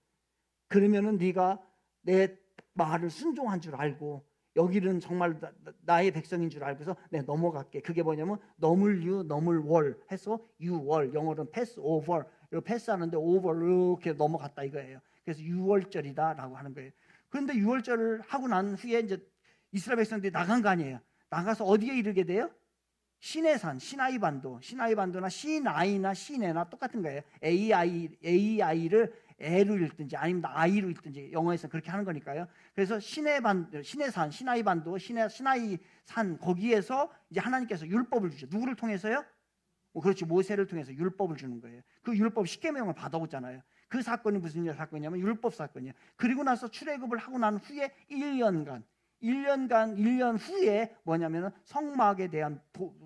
그러면은 네가 내 말을 순종한 줄 알고 여기는 정말 나의 백성인 줄 알고서 넘어갈게. 그게 뭐냐면 넘을 해서 유월, 영어로는 패스 오버. 패스하는데 오버 이렇게 넘어갔다 이거예요. 그래서 유월절이다라고 하는 거예요. 그런데 유월절을 하고 난 후에 이제 이스라엘 백성들이 나간 거 아니에요. 나가서 어디에 이르게 돼요? 시내산, 시나이반도나 시나이나 시내나 똑같은 거예요. AI를 A로 읽든지 아니면 I로 읽든지 영어에서 그렇게 하는 거니까요. 그래서 시내산, 시나이반도, 시나이산 거기에서 이제 하나님께서 율법을 주죠. 누구를 통해서요? 그렇지, 모세를 통해서 율법을 주는 거예요. 그 율법 십계명을 받아오잖아요. 그 사건이 무슨 사건이냐면 율법 사건이에요. 그리고 나서 출애굽을 하고 난 후에 1년 후에 뭐냐면은 성막에 대한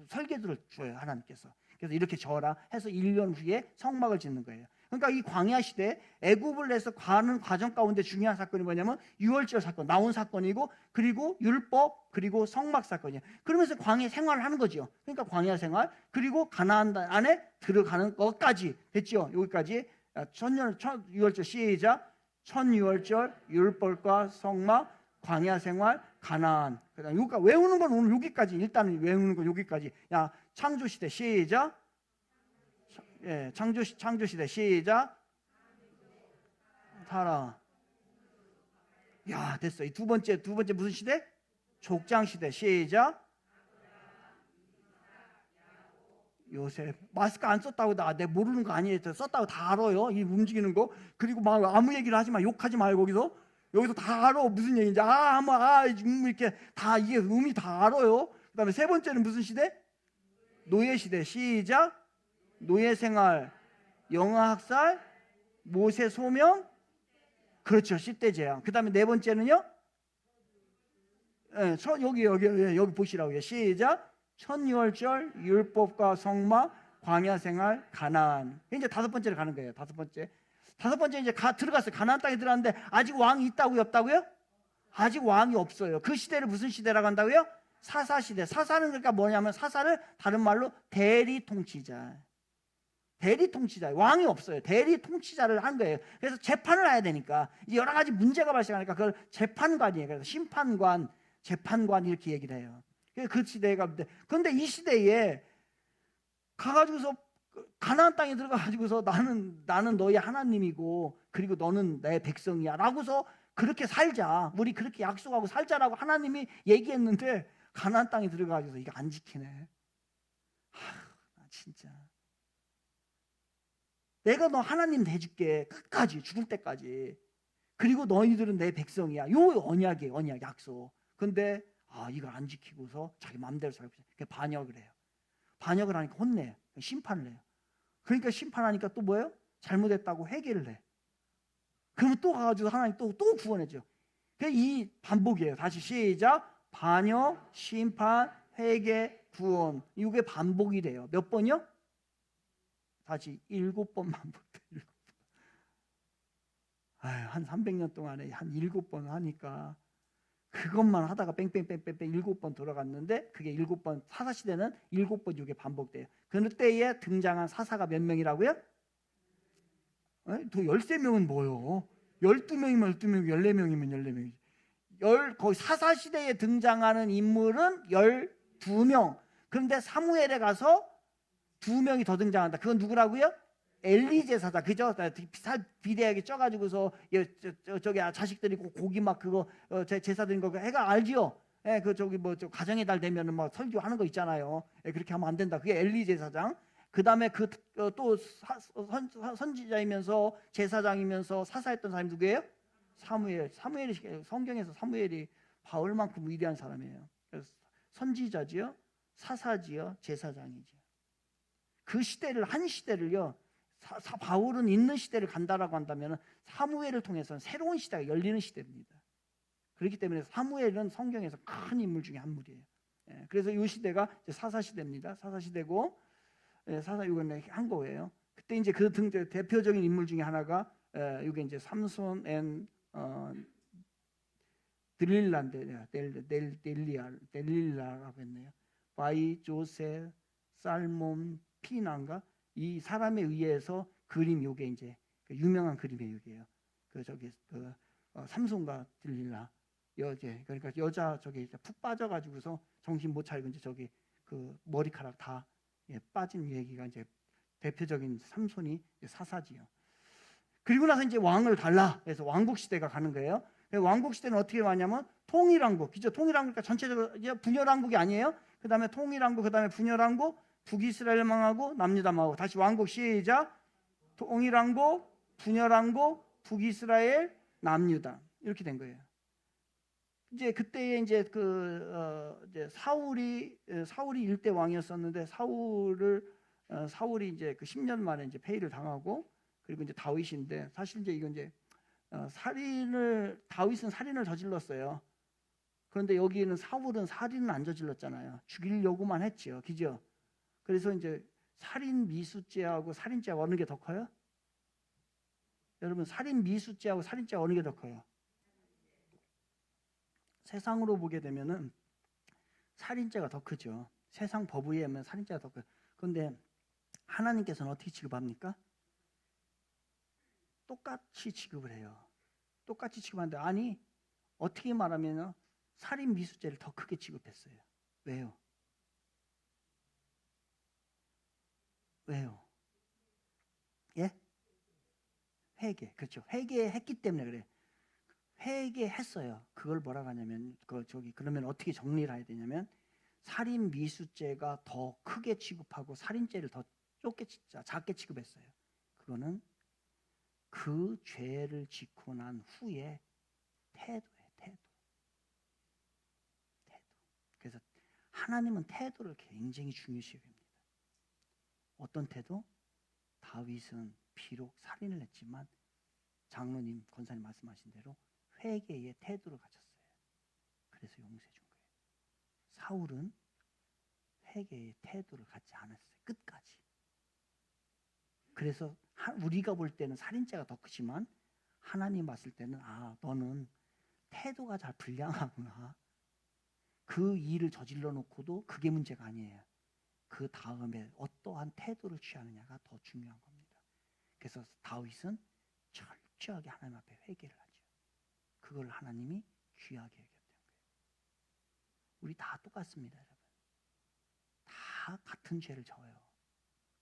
설계도를 줘요, 하나님께서. 그래서 이렇게 져라 해서 1년 후에 성막을 짓는 거예요. 그러니까 이 광야 시대 애굽을 내서 가는 과정 가운데 중요한 사건이 뭐냐면 유월절 사건, 나온 사건이고, 그리고 율법, 그리고 성막 사건이에요. 그러면서 광야 생활을 하는 거죠. 그러니까 광야 생활, 그리고 가나안 안에 들어가는 것까지 됐죠. 여기까지 유월절 시작. 천유월절, 율법과 성막, 광야 생활, 가나안. 그다음 여기까지 외우는 건 오늘 여기까지. 일단은 외우는 건 여기까지. 야, 창조 시대 시작. 창조 시대 시작. 타라. 야, 됐어. 이 두 번째 무슨 시대? 족장 시대 시작. 요셉. 마스크 안 썼다고 내 모르는 거 아니에요. 썼다고 다 알아요. 이 움직이는 거. 그리고 막 아무 얘기를 하지 마. 욕하지 말고 여기서 다 알아. 무슨 얘기인지. 이렇게 다 이게 의미 다 알아요. 그다음에 세 번째는 무슨 시대? 노예 시대 시작. 노예 생활, 영아 학살, 모세 소명. 그렇죠. 10대 재앙. 그다음에 네 번째는요? 여기 보시라고요. 시작. 천유월절, 율법과 성막, 광야 생활, 가나안. 이제 다섯 번째로 가는 거예요. 다섯 번째 이제 들어갔어요. 가나안 땅에 들어갔는데 아직 왕이 있다고요, 없다고요? 아직 왕이 없어요. 그 시대를 무슨 시대라고 한다고요? 사사 시대. 사사는 그러니까 뭐냐면 사사를 다른 말로 대리 통치자. 왕이 없어요. 대리 통치자를 한 거예요. 그래서 재판을 해야 되니까 이제 여러 가지 문제가 발생하니까 그걸 재판관이에요. 그래서 심판관, 재판관 이렇게 얘기를 해요. 그 시대가. 그런데 이 시대에 가가지고서 가나안 땅에 들어가가지고서 나는 너희 하나님이고 그리고 너는 내 백성이야 라고서 그렇게 살자, 우리 그렇게 약속하고 살자라고 하나님이 얘기했는데 가나안 땅에 들어가서 이거 안 지키네. 진짜 내가 너 하나님 해줄게 끝까지, 죽을 때까지. 그리고 너희들은 내 백성이야. 요 언약이에요. 언약, 약속. 근데 이걸 안 지키고서 자기 마음대로 살고 있어요. 반역을 해요. 반역을 하니까 혼내요. 심판을 해요. 그러니까 심판하니까 또 뭐예요? 잘못했다고 회개를 해. 그러면 또 가가지고 하나님 또 구원해줘. 이 반복이에요. 다시 시작. 반역, 심판, 회개, 구원. 이게 반복이 돼요. 몇 번이요? 다시 7번 반복돼요. 한 300년 동안에 한 7번 하니까 그것만 하다가 뺑뺑뺑뺑 7번 돌아갔는데 그게 7번, 사사시대는 7번 이게 반복돼요. 그때에 등장한 사사가 몇 명이라고요? 또 13명은 뭐요? 12명이면 12명, 14명이면 14명이지. 거기 사사시대에 등장하는 인물은 12명. 그런데 사무엘에 가서 2명이 더 등장한다. 그건 누구라고요? 엘리 제사장. 그죠? 비대하게 쪄가지고서 저기 자식들이 고기 막 그거 제사 드린 거 해가 알지요? 그 저기 저 가정의 달 되면은 막 설교하는 거 있잖아요. 그렇게 하면 안 된다. 그게 엘리 제사장. 그 다음에 또 선지자이면서 제사장이면서 사사했던 사람이 누구예요? 사무엘이 성경에서 사무엘이 바울만큼 위대한 사람이에요. 그래서 선지자지요, 사사지요, 제사장이지요. 그 시대를, 한 시대를요, 바울은 있는 시대를 간다라고 한다면 사무엘을 통해서는 새로운 시대가 열리는 시대입니다. 그렇기 때문에 사무엘은 성경에서 큰 인물 중에 한 인물이에요. 그래서 이 시대가 사사 시대입니다. 사사 시대고, 사사 이건 한 거예요. 그때 이제 그 대표적인 인물 중에 하나가 이게 이제 삼손 앤 델릴라라고 했네요. 바이 조세 살몬 피난가, 이 사람에 의해서 그림, 요게 이제 유명한 그림의 요게요. 삼손과 딜릴라 그러니까 여자 저기 푹 빠져가지고서 정신 못 차리고 이제 저기 그 머리카락 다 빠진 얘기가 이제 대표적인 삼손이 사사지요. 그리고 나서 이제 왕을 달라. 그래서 왕국 시대가 가는 거예요. 왕국 시대는 어떻게 왔냐면 통일왕국, 그죠? 통일왕국이니까 전체적으로 분열왕국이 아니에요. 그 다음에 통일왕국, 그 다음에 분열왕국, 북이스라엘 망하고 남유다 망하고. 다시 왕국 시작. 통일왕국, 분열왕국, 북이스라엘, 남유다. 이렇게 된 거예요. 이제 그때에 이제 이제 사울이 일대 왕이었었는데 사울이 이제 그 10년 만에 이제 폐위를 당하고, 그리고 이제 다윗인데, 사실 이제 이건 이제 다윗은 살인을 저질렀어요. 그런데 여기는 사울은 살인은 안 저질렀잖아요. 죽이려고만 했지요. 그죠? 그래서 이제 살인 미수죄하고 살인죄가 어느 게 더 커요? 여러분, 살인 미수죄하고 살인죄가 어느 게 더 커요? 세상으로 보게 되면은 살인죄가 더 크죠. 세상 법에 의하면 살인죄가 더 커요. 그런데 하나님께서는 어떻게 취급합니까? 똑같이 취급을 해요. 똑같이 취급하는데, 아니, 어떻게 말하면 살인 미수죄를 더 크게 취급했어요. 왜요? 예? 회개. 그렇죠. 회개했기 때문에 그래요. 회개했어요. 그걸 뭐라고 하냐면 그러면 어떻게 정리를 해야 되냐면, 살인 미수죄가 더 크게 취급하고 살인죄를 더 작게 취급했어요. 그거는 그 죄를 짓고 난 후에 태도예요. 태도. 그래서 하나님은 태도를 굉장히 중요시 여깁니다. 어떤 태도? 다윗은 비록 살인을 했지만 장로님, 권사님 말씀하신 대로 회개의 태도를 가졌어요. 그래서 용서해 준 거예요.
사울은 회개의 태도를 갖지 않았어요. 끝까지. 그래서 우리가 볼 때는 살인죄가 더 크지만 하나님 봤을 때는 너는 태도가 잘 불량하구나. 그 일을 저질러 놓고도 그게 문제가 아니에요. 그 다음에 어떠한 태도를 취하느냐가 더 중요한 겁니다. 그래서 다윗은 철저하게 하나님 앞에 회개를 하죠. 그걸 하나님이 귀하게 여겼던 거예요. 우리 다 똑같습니다, 여러분. 다 같은 죄를 져요.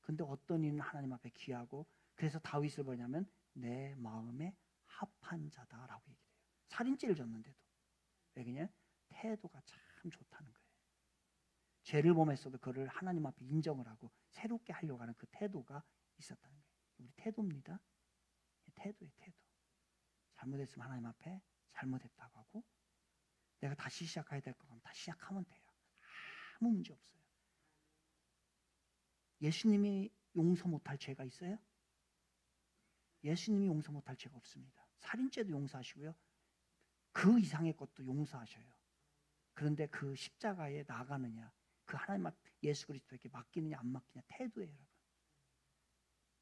근데 어떤 이는 하나님 앞에 귀하고, 그래서 다윗을 뭐냐면 내 마음에 합한 자다라고 얘기를 해요. 살인죄를 졌는데도. 왜 그냥 태도가 참 좋다는 거예요. 죄를 범했어도 그를 하나님 앞에 인정을 하고 새롭게 하려고 하는 그 태도가 있었다는 거예요. 우리 태도입니다. 태도예요, 태도. 잘못했으면 하나님 앞에 잘못했다고 하고, 내가 다시 시작해야 될 거 같으면 다시 시작하면 돼요. 아무 문제 없어요. 예수님이 용서 못할 죄가 있어요? 예수님이 용서 못할 죄가 없습니다. 살인죄도 용서하시고요. 그 이상의 것도 용서하셔요. 그런데 그 십자가에 나가느냐, 그 하나님 앞 예수 그리스도에게 맡기느냐 안 맡기냐 태도예요, 여러분.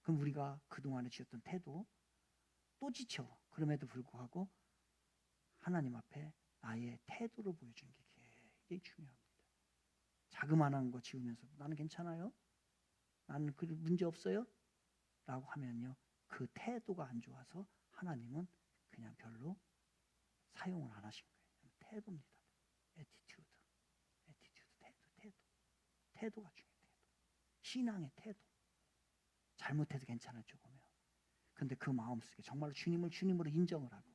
그럼 우리가 그동안에 지었던 태도 또 지쳐. 그럼에도 불구하고 하나님 앞에 나의 태도를 보여주는 게 굉장히 중요합니다. 자그마한 거 지으면서 나는 괜찮아요? 나는 그 문제 없어요? 라고 하면요, 그 태도가 안 좋아서 하나님은 그냥 별로 사용을 안 하신 거예요. 태도입니다. 애티튜드, 태도가 중요해요. 신앙의 태도. 잘못해도 괜찮을 줄 보면. 근데 그 마음속에 정말로 주님을 주님으로 인정을 하고,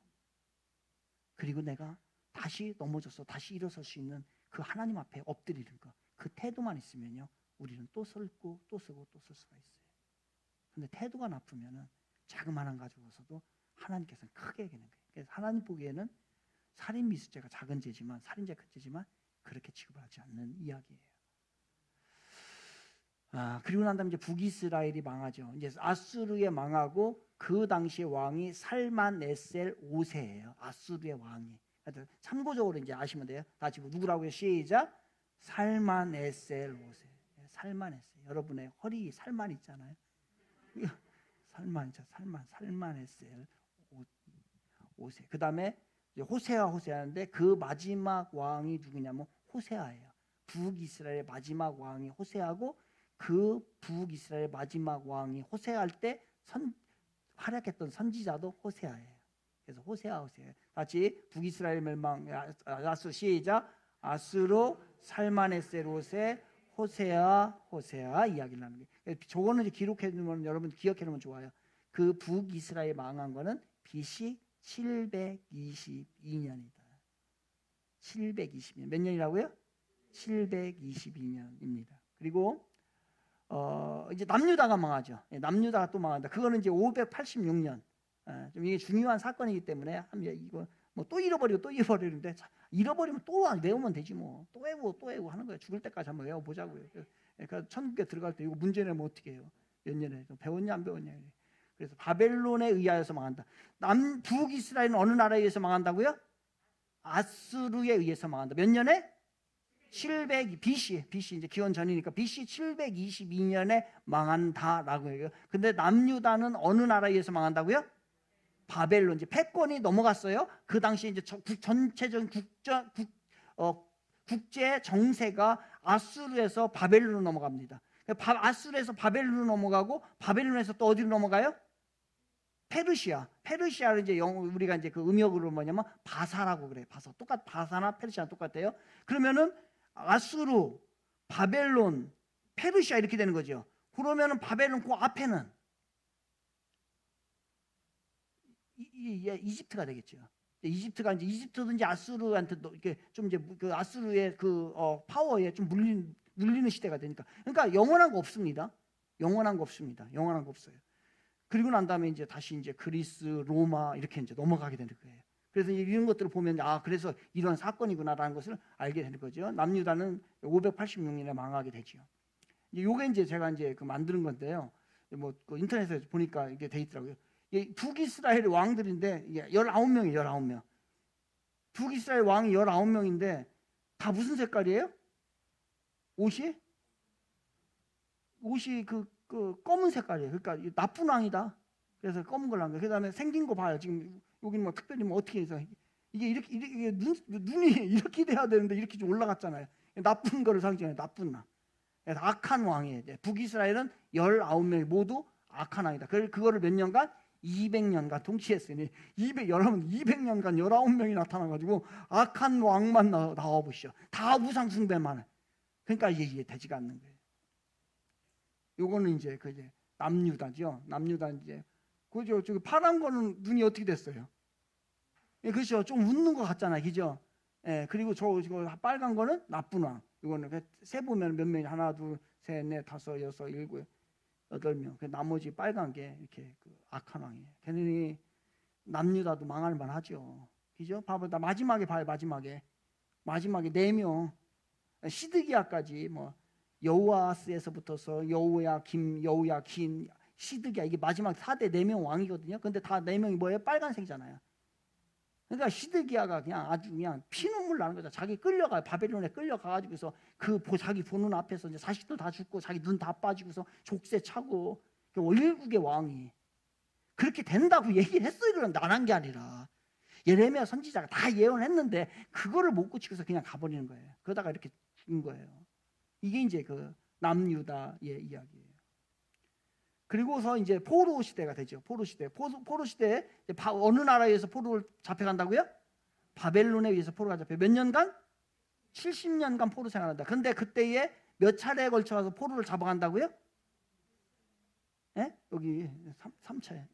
그리고 내가 다시 넘어져서 다시 일어설 수 있는 그 하나님 앞에 엎드리는 거, 그 태도만 있으면요, 우리는 또 설고 또 쓰고 또 쓸 수가 있어요. 근데 태도가 나쁘면은 자그마한 가지고서도 하나님께서는 크게 여기는 거예요. 그래서 하나님 보기에는 살인 미수죄가 작은 죄지만, 살인죄가 큰 죄지만 그렇게 취급하지 않는 이야기예요. 그리고 난 다음에 이제 북이스라엘이 망하죠. 이제 아수르에 망하고, 그 당시의 왕이 살만에셀 5세예요. 아수르의 왕이. 참고적으로 이제 아시면 돼요. 다 지금 누구라고요? 시작. 살만에셀 5세. 살만에셀. 여러분의 허리 살만 있잖아요. 살만에셀 5세. 그 다음에 호세아인데, 그 마지막 왕이 누구냐면 호세아예요. 북이스라엘의 마지막 왕이 호세아고, 그 북이스라엘 마지막 왕이 호세아할 때 활약했던 선지자도 호세아예요. 그래서 호세아. 같이 북이스라엘 멸망, 아수 시작. 아수르, 살만에셀 5세, 호세아 이야기를 하는 거예요. 저거는 이제 기록해 두면 여러분 기억해 놓으면 좋아요. 그 북이스라엘 망한 거는 BC 722년이다. 722년. 몇 년이라고요? 722년입니다. 그리고 이제 남유다가 망하죠. 남유다가 또 망한다. 그거는 이제 586년. 좀 이게 중요한 사건이기 때문에 이거 뭐 또 잃어버리는데, 잃어버리면 또 외우면 되지 뭐. 또 외우고 하는 거예요. 죽을 때까지 한번 외워보자고요. 그러니까 천국에 들어갈 때 이거 문제 내면 어떻게 해요? 몇 년에 배웠냐 안 배웠냐. 그래서 바벨론에 의하여서 망한다. 북이스라엘은 어느 나라에 의해서 망한다고요? 아수르에 의해서 망한다. 몇 년에? 700 BC 이제 기원 전이니까 BC 722년에 망한다라고 해요. 근데 남유다는 어느 나라에 의해서 망한다고요? 바벨론. 이제 패권이 넘어갔어요. 그 당시 이제 전체적인 국제 정세가 아수르에서 바벨론으로 넘어갑니다. 아수르에서 바벨론으로 넘어가고, 바벨론에서 또 어디로 넘어가요? 페르시아를 이제 우리가 이제 그 음역으로 뭐냐면 바사라고 그래요. 바사나 페르시아는 똑같아요. 그러면은 아수르, 바벨론, 페르시아 이렇게 되는 거죠. 그러면은 바벨론 그 앞에는 이집트가 되겠죠. 이집트도 이제 아수르한테 이렇게 좀 이제 그 아수르의 그 파워에 좀 물리는 시대가 되니까. 그러니까 영원한 거 없습니다. 영원한 거 없어요. 그리고 난 다음에 이제 다시 이제 그리스, 로마 이렇게 이제 넘어가게 되는 거예요. 그래서 이런 것들을 보면 그래서 이런 사건이구나라는 것을 알게 되는 거죠. 남유다는 586년에 망하게 되죠. 요게 이제 제가 이제 그 만드는 건데요. 뭐 그 인터넷에 보니까 이게 돼 있더라고요. 북이스라엘 왕들인데 19명이에요. 19명. 북이스라엘 왕이 19명인데 다 무슨 색깔이에요? 옷이 그 검은 색깔이에요. 그러니까 나쁜 왕이다. 그래서 검은 걸로 한 거예요. 그다음에 생긴 거 봐요. 지금 여기는 뭐 특별히 뭐 어떻게 해서 이게 이렇게 눈이 이렇게 돼야 되는데 이렇게 좀 올라갔잖아요. 나쁜 거를 상징해요. 나쁜 왕. 그래서 악한 왕이에요. 북이스라엘은 19명이 모두 악한 왕이다. 그거를 몇 년간? 200년간 통치했으니 여러분 200년간 19명이 나타나가지고 악한 왕만 나와보시죠. 다 우상 숭배만. 그러니까 이게 되지가 않는 거예요. 요거는 이제 남유다죠. 남유다 이제 그죠. 저기 파란 거는 눈이 어떻게 됐어요? 예, 그렇죠. 좀 웃는 것 같잖아요, 그죠? 예, 그리고 저거 빨간 거는 나쁜 왕. 이거는 세 보면 몇 명이 하나, 둘, 셋, 넷, 다섯, 여섯, 일곱, 8명. 나머지 빨간 게 이렇게 악한 왕이에요. 걔네들이 남유다도 망할 만하죠, 그죠? 봐봐, 마지막에 봐요, 마지막에 4명. 시드기야까지 뭐 여호아스에서부터서 여호야김, 시드기야 이게 마지막 4대 4명 왕이거든요. 근데 다 4명이 뭐예요? 빨간색이잖아요. 그러니까 시드기야가 그냥 아주 그냥 피눈물 나는 거죠. 자기 끌려가요. 바벨론에 끌려가가지고서 자기 보는 앞에서 이제 자식들 다 죽고 자기 눈 다 빠지고서 족쇄 차고 일국의 왕이 그렇게 된다고 얘기를 했어요. 그런데 안 한 게 아니라 예레미야 선지자가 다 예언했는데 그거를 못 고치고서 그냥 가버리는 거예요. 그러다가 이렇게 죽은 거예요. 이게 이제 남유다의 이야기예요. 그리고서 이제 포로 시대가 되죠. 포로 시대에 어느 나라에서 포로를 잡혀간다고요? 바벨론에 의해서 포로가 잡혀. 몇 년간? 70년간 포로 생활한다. 근데 그때에 몇 차례에 걸쳐서 포로를 잡아간다고요? 예? 여기 3차에.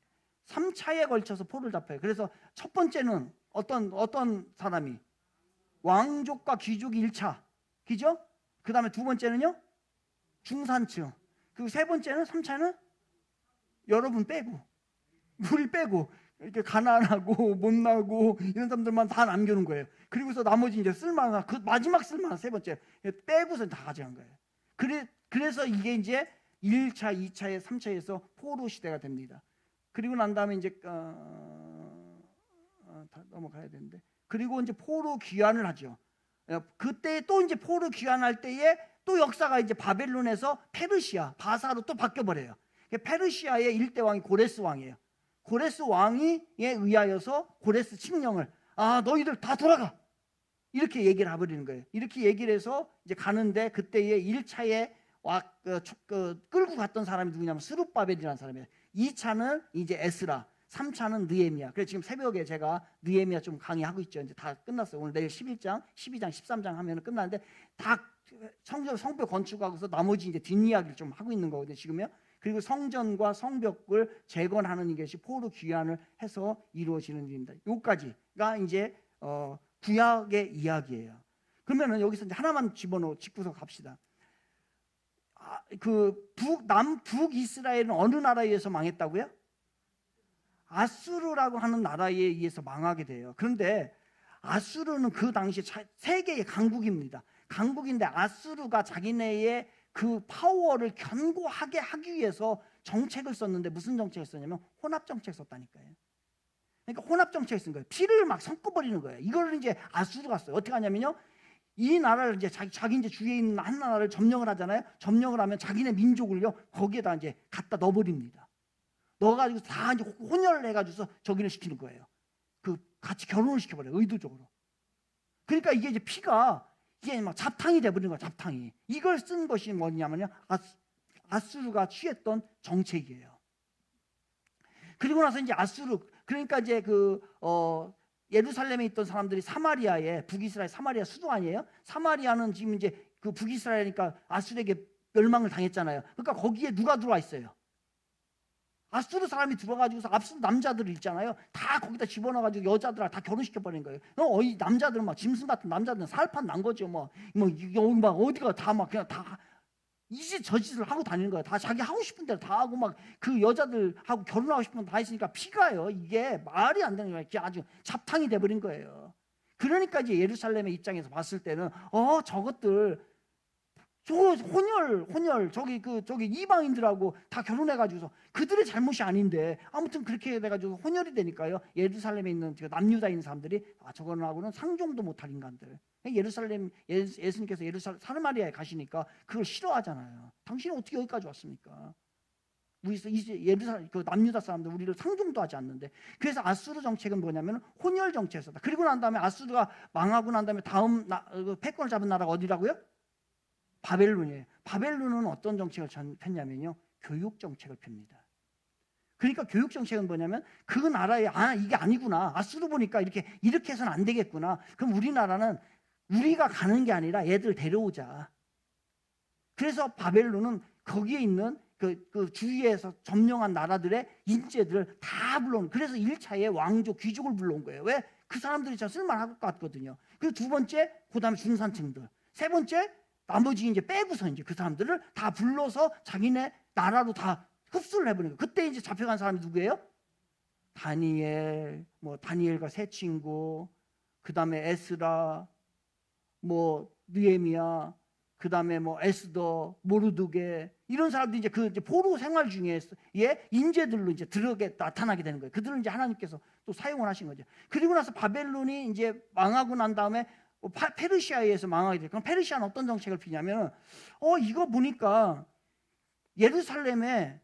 3차에 걸쳐서 포로를 잡혀요. 그래서 첫 번째는 어떤 사람이? 왕족과 귀족이 1차. 그죠? 그 다음에 두 번째는요? 중산층. 그리고 세 번째는 3차는 여러분 빼고 우리 빼고 이렇게 가난하고 못나고 이런 사람들만 다 남겨놓은 거예요. 그리고서 나머지 이제 쓸만한 마지막 쓸만한 세 번째 빼고서 다 가져간 거예요. 그래서 이게 이제 1차, 2차에 3차에서 포로 시대가 됩니다. 그리고 난 다음에 이제 다 넘어가야 되는데 그리고 이제 포로 귀환을 하죠. 그때 또 이제 포로 귀환할 때에 또 역사가 이제 바벨론에서 페르시아, 바사로 또 바뀌어 버려요. 페르시아의 1대 왕이 고레스 왕이에요. 고레스 왕에 의하여서 고레스 칙령을 너희들 다 돌아가 이렇게 얘기를 해버리는 거예요. 이렇게 얘기를 해서 이제 가는데 그때에 1차에 끌고 갔던 사람이 누구냐면 스룹바벨이라는 사람이에요. 2차는 이제 에스라, 3차는 느헤미야. 그래서 지금 새벽에 제가 느헤미야 좀 강의하고 있죠. 이제 다 끝났어요. 오늘 내일 11장, 12장, 13장 하면 끝나는데 다 성벽 건축하고서 나머지 이제 뒷이야기를 좀 하고 있는 거거든요. 지금요. 그리고 성전과 성벽을 재건하는 이것이 포로 귀환을 해서 이루어지는 일입니다. 여기까지가 이제 구약의 이야기예요. 그러면은 여기서 이제 하나만 짚고서 갑시다. 북 이스라엘은 어느 나라에 의해서 망했다고요? 아수르라고 하는 나라에 의해서 망하게 돼요. 그런데 아수르는 그 당시 세계의 강국입니다. 강국인데 아수르가 자기네의 그 파워를 견고하게 하기 위해서 정책을 썼는데 무슨 정책을 썼냐면 혼합 정책 썼다니까요. 그러니까 혼합 정책을 쓴 거예요. 피를 막 섞어버리는 거예요. 이걸 이제 아수르가 써요. 어떻게 하냐면요. 이 나라를 이제 자기 이제 주위에 있는 한 나라를 점령을 하잖아요. 점령을 하면 자기네 민족을요 거기에다 이제 갖다 넣어버립니다. 넣어가지고 다 이제 혼혈을 해가지고서 저기를 시키는 거예요. 같이 결혼을 시켜버려요. 의도적으로. 그러니까 이게 이제 피가 이게 막 잡탕이 돼버리는 거야. 잡탕이. 이걸 쓴 것이 뭐냐면요. 아수르가 취했던 정책이에요. 그리고 나서 이제 그러니까 이제 예루살렘에 있던 사람들이 사마리아에 북이스라엘 사마리아 수도 아니에요? 사마리아는 지금 이제 북이스라엘이니까 아수르에게 멸망을 당했잖아요. 그러니까 거기에 누가 들어와 있어요? 아수르 사람이 들어가지고서 앞선 남자들 있잖아요. 다 거기다 집어넣어가지고 여자들 다 결혼시켜버린 거예요. 이 남자들은 막 짐승 같은 남자들은 살판 난 거죠. 여기 막 어디가 다 막 그냥 다 이짓 저짓을 하고 다니는 거예요. 다 자기 하고 싶은 대로 다 하고 막 그 여자들하고 결혼하고 싶은 거 다 했으니까 피가요. 이게 말이 안 되는 거예요. 이게 아주 잡탕이 돼버린 거예요. 그러니까 이제 예루살렘의 입장에서 봤을 때는 저것들 저 혼혈 저기 이방인들하고 다 결혼해가지고서 그들의 잘못이 아닌데 아무튼 그렇게 돼가지고 혼혈이 되니까요. 예루살렘에 있는 남유다에 있는 사람들이 저거하고는 상종도 못할 인간들. 예수님께서 예루살렘 사르마리아에 가시니까 그걸 싫어하잖아요. 당신이 어떻게 여기까지 왔습니까? 우리 이제 예루살렘 남유다 사람들 우리를 상종도 하지 않는데. 그래서 아수르 정책은 뭐냐면 혼혈 정책이었다. 그리고 난 다음에 아수르가 망하고 난 다음에 다음 패권을 잡은 나라가 어디라고요? 바벨론이에요. 바벨론은 어떤 정책을 폈냐면요, 교육 정책을 핍니다. 그러니까 교육 정책은 뭐냐면 그 나라에 이게 아니구나, 아수르 보니까 이렇게 해서는 안 되겠구나. 그럼 우리나라는 우리가 가는 게 아니라 애들 데려오자. 그래서 바벨론은 거기에 있는 그 주위에서 점령한 나라들의 인재들을 다 불러온. 그래서 1차에 왕족 귀족을 불러온 거예요. 왜? 그 사람들이 참 쓸만할 것 같거든요. 그리고 두 번째, 그다음에 중산층들. 세 번째, 나머지 이제 빼고서 이제 그 사람들을 다 불러서 자기네 나라로 다 흡수를 해버리는 거예요. 그때 이제 잡혀간 사람이 누구예요? 다니엘과 세 친구, 그 다음에 에스라, 느헤미야, 그 다음에 에스더, 모르드게, 이런 사람들이 이제 이제 포로 생활 중에 인재들로 이제 나타나게 되는 거예요. 그들은 이제 하나님께서 또 사용을 하신 거죠. 그리고 나서 바벨론이 이제 망하고 난 다음에 페르시아에 의해서 망하게 돼요. 그럼 페르시아는 어떤 정책을 피냐면, 이거 보니까 예루살렘에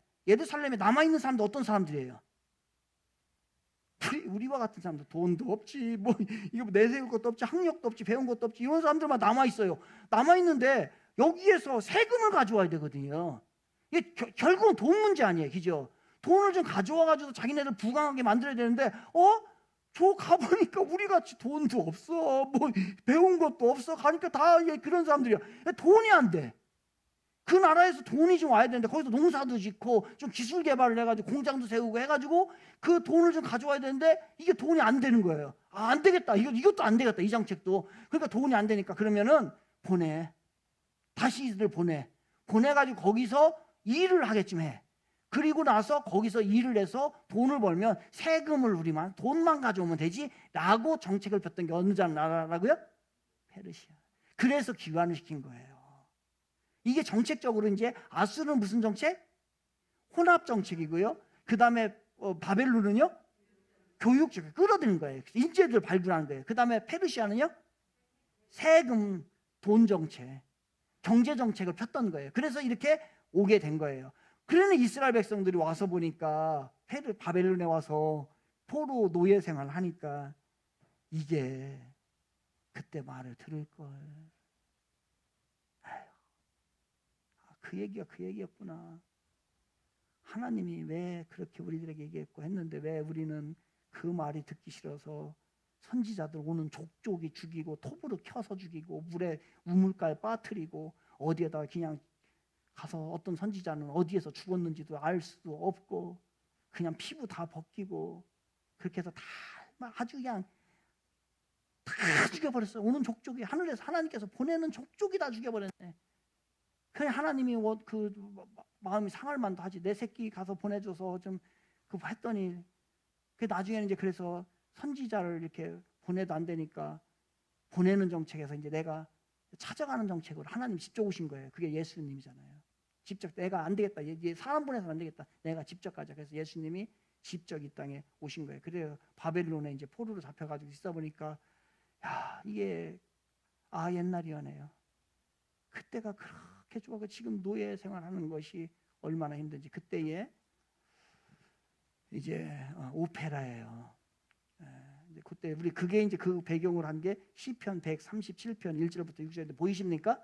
남아있는 사람들 어떤 사람들이에요? 우리와 같은 사람들, 돈도 없지, 이거 내세울 것도 없지, 학력도 없지, 배운 것도 없지, 이런 사람들만 남아있어요. 남아있는데 여기에서 세금을 가져와야 되거든요. 이게 결국은 돈 문제 아니에요, 그죠? 돈을 좀 가져와가지고 자기네들 부강하게 만들어야 되는데, 저 가보니까 우리 같이 돈도 없어, 배운 것도 없어. 가니까 다 그런 사람들이야. 돈이 안 돼. 그 나라에서 돈이 좀 와야 되는데 거기서 농사도 짓고 좀 기술 개발을 해가지고 공장도 세우고 해가지고 그 돈을 좀 가져와야 되는데 이게 돈이 안 되는 거예요. 안 되겠다. 이것도 안 되겠다. 이 정책도. 그러니까 돈이 안 되니까 그러면은 다시 이들을 보내가지고 거기서 일을 하겠지만 해. 그리고 나서 거기서 일을 해서 돈을 벌면 세금을 돈만 가져오면 되지라고 정책을 폈던 게 어느 나라라고요? 페르시아. 그래서 귀환을 시킨 거예요. 이게 정책적으로 이제 아수르는 무슨 정책? 혼합 정책이고요. 그 다음에 바벨론은요? 교육적 끌어들이는 거예요. 인재들 발굴하는 거예요. 그 다음에 페르시아는요? 세금, 돈 정책, 경제 정책을 폈던 거예요. 그래서 이렇게 오게 된 거예요. 그러는 이스라엘 백성들이 와서 보니까 바벨론에 와서 포로 노예 생활을 하니까 이게 그때 말을 들을 걸. 그 얘기가 그 얘기였구나. 하나님이 왜 그렇게 우리들에게 얘기했고 했는데 왜 우리는 그 말이 듣기 싫어서 선지자들 오는 족족이 죽이고 톱으로 켜서 죽이고 물에 우물가에 빠뜨리고 어디에다 그냥 가서 어떤 선지자는 어디에서 죽었는지도 알 수도 없고 그냥 피부 다 벗기고 그렇게 해서 다 아주 그냥 다 죽여버렸어요. 오는 족족이 하늘에서 하나님께서 보내는 족족이 다 죽여버렸네. 그냥 하나님이 그 마음이 상할 만도 하지. 내 새끼 가서 보내줘서 좀 그거 했더니 그 나중에는 이제 그래서 선지자를 이렇게 보내도 안 되니까 보내는 정책에서 이제 내가 찾아가는 정책으로 하나님 직접 오신 거예요. 그게 예수님이잖아요. 직접 내가 안 되겠다. 사람 보내서 안 되겠다. 내가 직접 가자. 그래서 예수님이 직접 이 땅에 오신 거예요. 그래서 바벨론에 이제 포로로 잡혀가지고 있어 보니까 이게 옛날이었네요. 그때가 그렇게 좋아하고 지금 노예 생활하는 것이 얼마나 힘든지. 그때에 이제 오페라예요. 그때 우리 그게 이제 그 배경으로 한 게 시편 137편 1절부터 6절인데 보이십니까?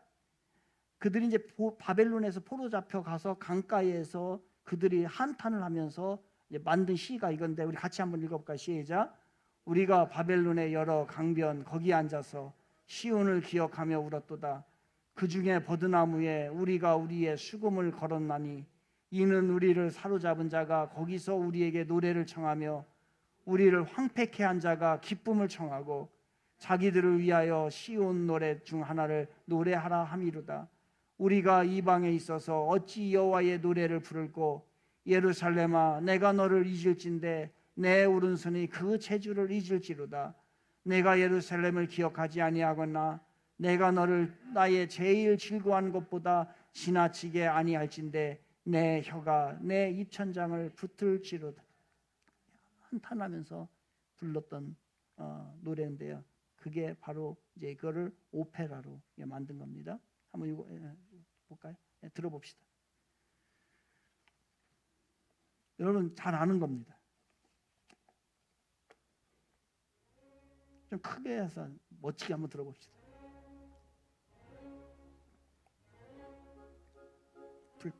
그들이 이제 바벨론에서 포로 잡혀 가서 강가에서 그들이 한탄을 하면서 이제 만든 시가 이건데 우리 같이 한번 읽어볼까요? 시작. 우리가 바벨론의 여러 강변 거기 앉아서 시온을 기억하며 울었도다. 그 중에 버드나무에 우리가 우리의 수금을 걸었나니 이는 우리를 사로잡은 자가 거기서 우리에게 노래를 청하며 우리를 황폐케 한 자가 기쁨을 청하고 자기들을 위하여 시온 노래 중 하나를 노래하라 함이로다. 우리가 이방에 있어서 어찌 여호와의 노래를 부를꼬. 예루살렘아 내가 너를 잊을진대 내 오른손이 그 재주를 잊을지로다. 내가 예루살렘을 기억하지 아니하거나 내가 너를 나의 제일 즐거워한 것보다 지나치게 아니할진대 내 혀가 내 입천장을 붙을지로다. 한탄하면서 불렀던 노래인데요. 그게 바로 이제 그거를 오페라로 만든 겁니다. 한번 이거 볼까요? 들어봅시다. 여러분 잘 아는 겁니다. 좀 크게 해서 멋지게 한번 들어봅시다. 불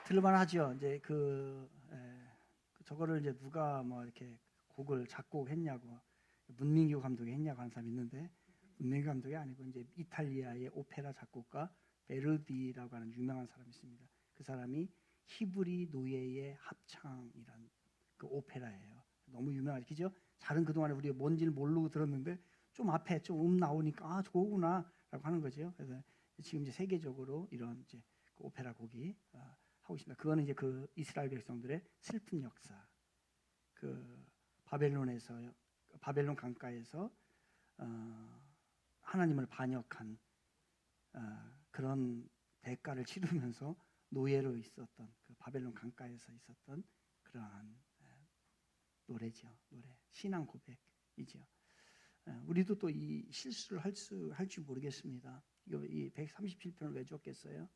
들을만하죠. 이제 저거를 이제 누가 뭐 이렇게 곡을 작곡했냐고 문민규 감독이 했냐고 하는 사람이 있는데 문민규 감독이 아니고 이제 이탈리아의 오페라 작곡가 베르디라고 하는 유명한 사람이 있습니다. 그 사람이 히브리 노예의 합창이란 그 오페라예요. 너무 유명하죠. 그죠? 잘은 그동안에 우리가 뭔지를 모르고 들었는데 좀 앞에 좀 나오니까 아 저거구나라고 하는 거죠. 그래서 지금 이제 세계적으로 이런 이제 그 오페라 곡이 하고 있습니다. 그거는 이제 그 이스라엘 백성들의 슬픈 역사, 그 바벨론 강가에서 하나님을 반역한 그런 대가를 치르면서 노예로 있었던 그 바벨론 강가에서 있었던 그러한 노래죠. 노래 신앙 고백이죠. 우리도 또 이 실수를 할지 모르겠습니다. 이 137편을 왜 줬겠어요?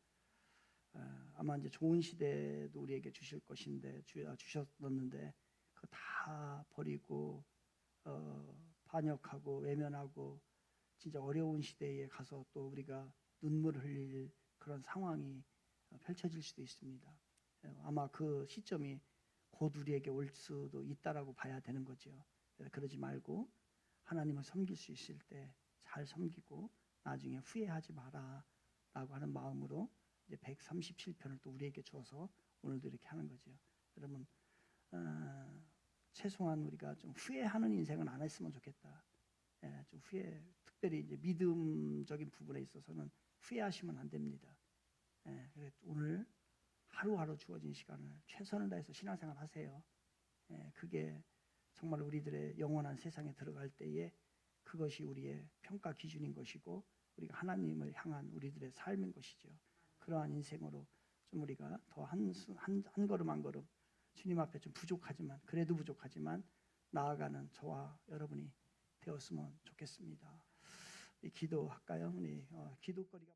아마 이제 좋은 시대도 우리에게 주실 것인데 주셨었는데 그거 다 버리고 반역하고 외면하고 진짜 어려운 시대에 가서 또 우리가 눈물을 흘릴 그런 상황이 펼쳐질 수도 있습니다. 아마 그 시점이 곧 우리에게 올 수도 있다라고 봐야 되는 거죠. 그러지 말고 하나님을 섬길 수 있을 때 잘 섬기고 나중에 후회하지 마라라고 하는 마음으로 이제 137편을 또 우리에게 주어서 오늘도 이렇게 하는 거죠. 여러분 최소한 우리가 좀 후회하는 인생은 안 했으면 좋겠다. 좀 후회, 특별히 이제 믿음적인 부분에 있어서는 후회하시면 안 됩니다. 오늘 하루하루 주어진 시간을 최선을 다해서 신앙생활 하세요. 그게 정말 우리들의 영원한 세상에 들어갈 때에 그것이 우리의 평가 기준인 것이고 우리가 하나님을 향한 우리들의 삶인 것이죠. 그러한 인생으로 좀 우리가 더 한 걸음 한 걸음 주님 앞에 좀 부족하지만 그래도 부족하지만 나아가는 저와 여러분이 되었으면 좋겠습니다. 기도할까요? 기도거리가